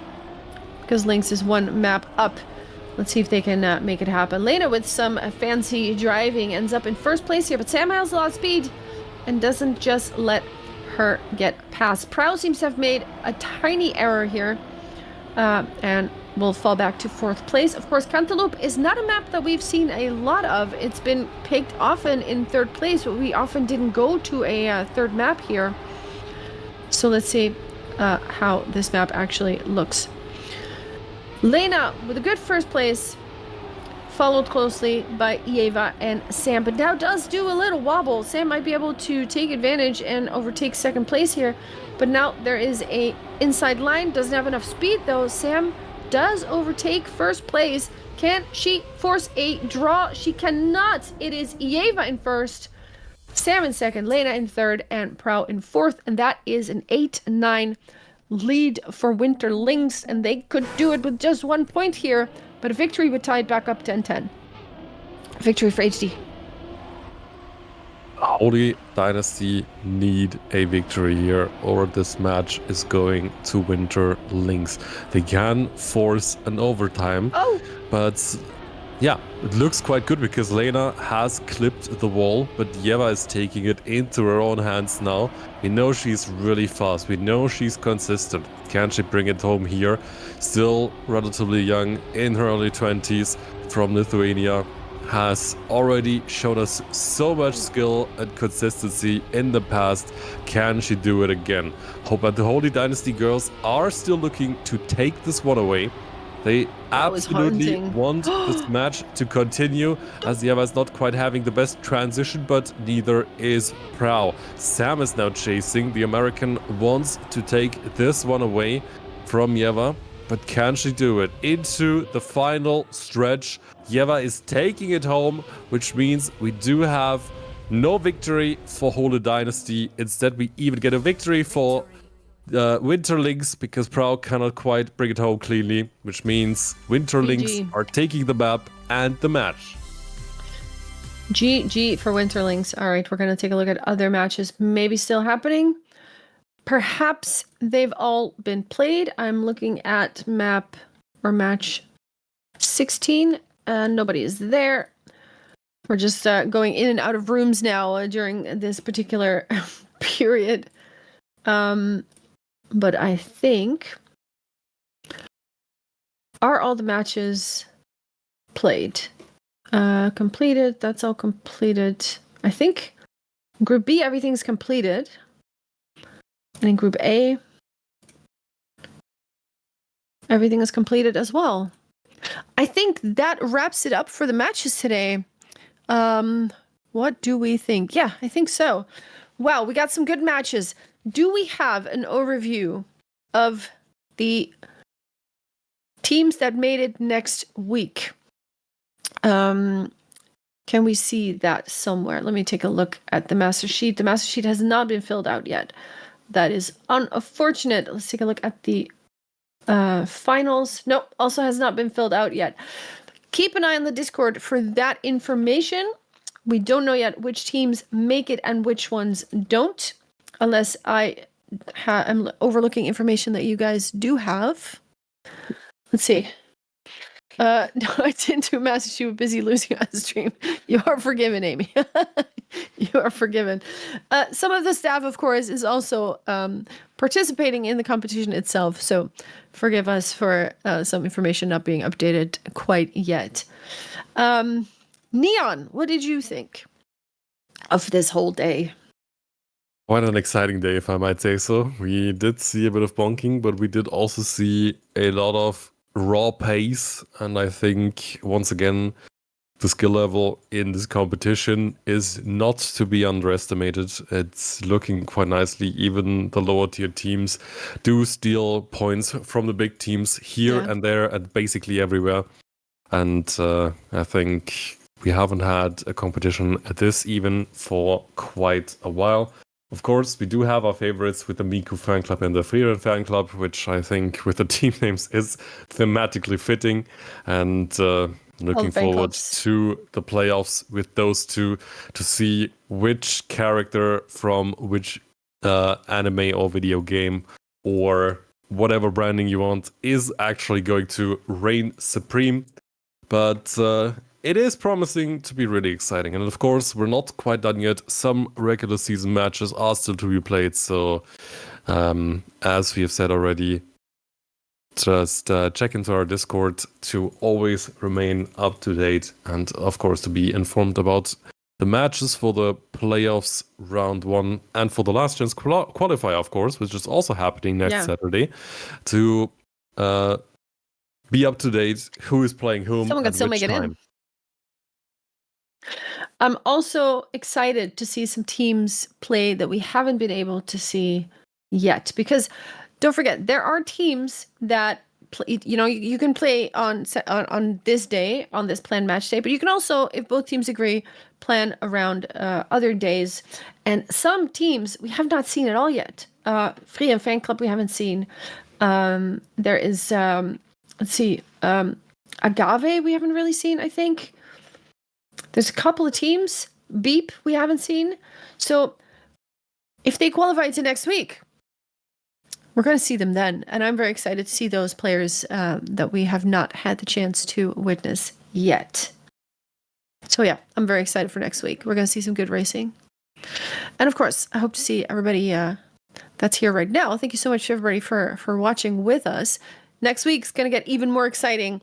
because Lynx is one map up. Let's see if they can make it happen. Lena with some fancy driving ends up in first place here, but Sam has a lot of speed and doesn't just let her get past. Prow seems to have made a tiny error here and will fall back to fourth place. Of course, Cantaloupe is not a map that we've seen a lot of. It's been picked often in third place, but we often didn't go to a third map here. So let's see how this map actually looks. Lena with a good first place, followed closely by Eva and Sam, but now does do a little wobble. Sam might be able to take advantage and overtake second place here, but now there is a inside line. Doesn't have enough speed though. Sam does overtake first place. Can she force a draw? She cannot. It is Eva in first, Sam in second, Lena in third, and Prow in fourth, and that is an 8-9 lead for Winterlings, and they could do it with just 1 point here, but a victory would tie it back up 10-10. Victory for HD. Holy Dynasty need a victory here, or this match is going to Winterlings. They can force an overtime, but yeah, it looks quite good because Lena has clipped the wall, but Yeva is taking it into her own hands now. We know she's really fast. We know she's consistent. Can she bring it home here? Still relatively young, in her early 20s, from Lithuania. Has already shown us so much skill and consistency in the past. Can she do it again? Hope that the Holy Dynasty girls are still looking to take this one away. They absolutely want this match to continue, as Yeva is not quite having the best transition, but neither is Prow. Sam is now chasing. The American wants to take this one away from Yeva, but can she do it? Into the final stretch, Yeva is taking it home, which means we do have no victory for Holy Dynasty. Instead, we even get a victory for Winterlings, because Prow cannot quite bring it home cleanly, which means Winterlings are taking the map and the match. GG for Winterlings. All right, we're going to take a look at other matches maybe still happening. Perhaps they've all been played. I'm looking at match 16, and nobody is there. We're just going in and out of rooms now during this particular period. But I think, are all the matches played? Completed, that's all completed. I think Group B, everything's completed. And in Group A, everything is completed as well. I think that wraps it up for the matches today. What do we think? Yeah, I think so. Wow, we got some good matches. Do we have an overview of the teams that made it next week? Can we see that somewhere? Let me take a look at the master sheet. The master sheet has not been filled out yet. That is unfortunate. Let's take a look at the finals. Nope, also has not been filled out yet. Keep an eye on the Discord for that information. We don't know yet which teams make it and which ones don't, unless I am overlooking information that you guys do have. Let's see. No, I didn't do Master Chief. Busy losing on stream. You are forgiven, Amy. You are forgiven. Some of the staff, of course, is also participating in the competition itself. So forgive us for some information not being updated quite yet. Neon, what did you think of this whole day? Quite an exciting day, if I might say so. We did see a bit of bonking, but we did also see a lot of raw pace. And I think, once again, the skill level in this competition is not to be underestimated. It's looking quite nicely. Even the lower tier teams do steal points from the big teams here and there and basically everywhere. And I think we haven't had a competition at this even for quite a while. Of course, we do have our favorites with the Miku fan club and the Frieren fan club, which I think with the team names is thematically fitting. And looking fan forward clubs. to the playoffs with those two to see which character from which anime or video game or whatever branding you want is actually going to reign supreme. But it is promising to be really exciting. And of course, we're not quite done yet. Some regular season matches are still to be played. So, as we have said already, just check into our Discord to always remain up to date. And of course, to be informed about the matches for the playoffs round 1 and for the last chance qualifier, of course, which is also happening next Saturday, to be up to date who is playing whom. Someone can still make it in. I'm also excited to see some teams play that we haven't been able to see yet, because don't forget, there are teams that play, you can play on this day, on this planned match day, but you can also, if both teams agree, plan around other days. And some teams we have not seen at all yet. Frieren fan club we haven't seen. There is let's see, Agave we haven't really seen, I think. There's a couple of teams. Beep we haven't seen. So if they qualify to next week, we're going to see them then. And I'm very excited to see those players that we have not had the chance to witness yet. So yeah, I'm very excited for next week. We're going to see some good racing. And of course, I hope to see everybody that's here right now. Thank you so much, everybody, for watching with us. Next week's going to get even more exciting.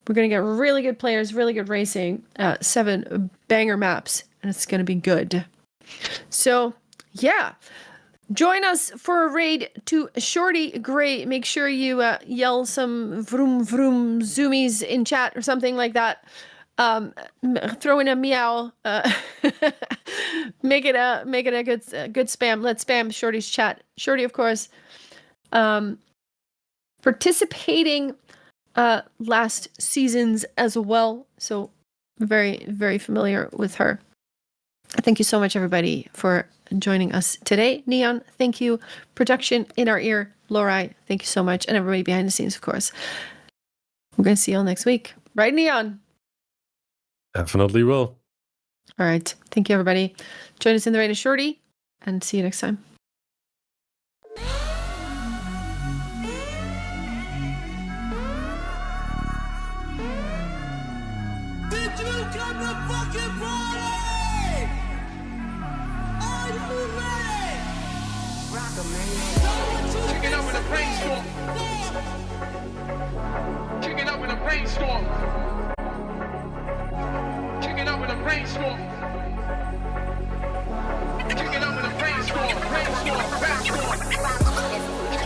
We're going to get really good players, really good racing, 7 banger maps, and it's going to be good. So, yeah. Join us for a raid to Shorty Gray. Make sure you yell some vroom vroom zoomies in chat or something like that. Throw in a meow. Make it a good spam. Let's spam Shorty's chat. Shorty, of course, participating last seasons as well, so very, very familiar with her. Thank you so much, everybody, for joining us today. Neon, thank you. Production in our ear, Lorai, thank you so much, and everybody behind the scenes, of course. We're going to see you all next week, right, Neon? Definitely will. All right, thank you, everybody. Join us in the raid of Shorty, and see you next time. Kicking up in a brainstorm. Kicking up in a brainstorm. Kicking up in a brainstorm.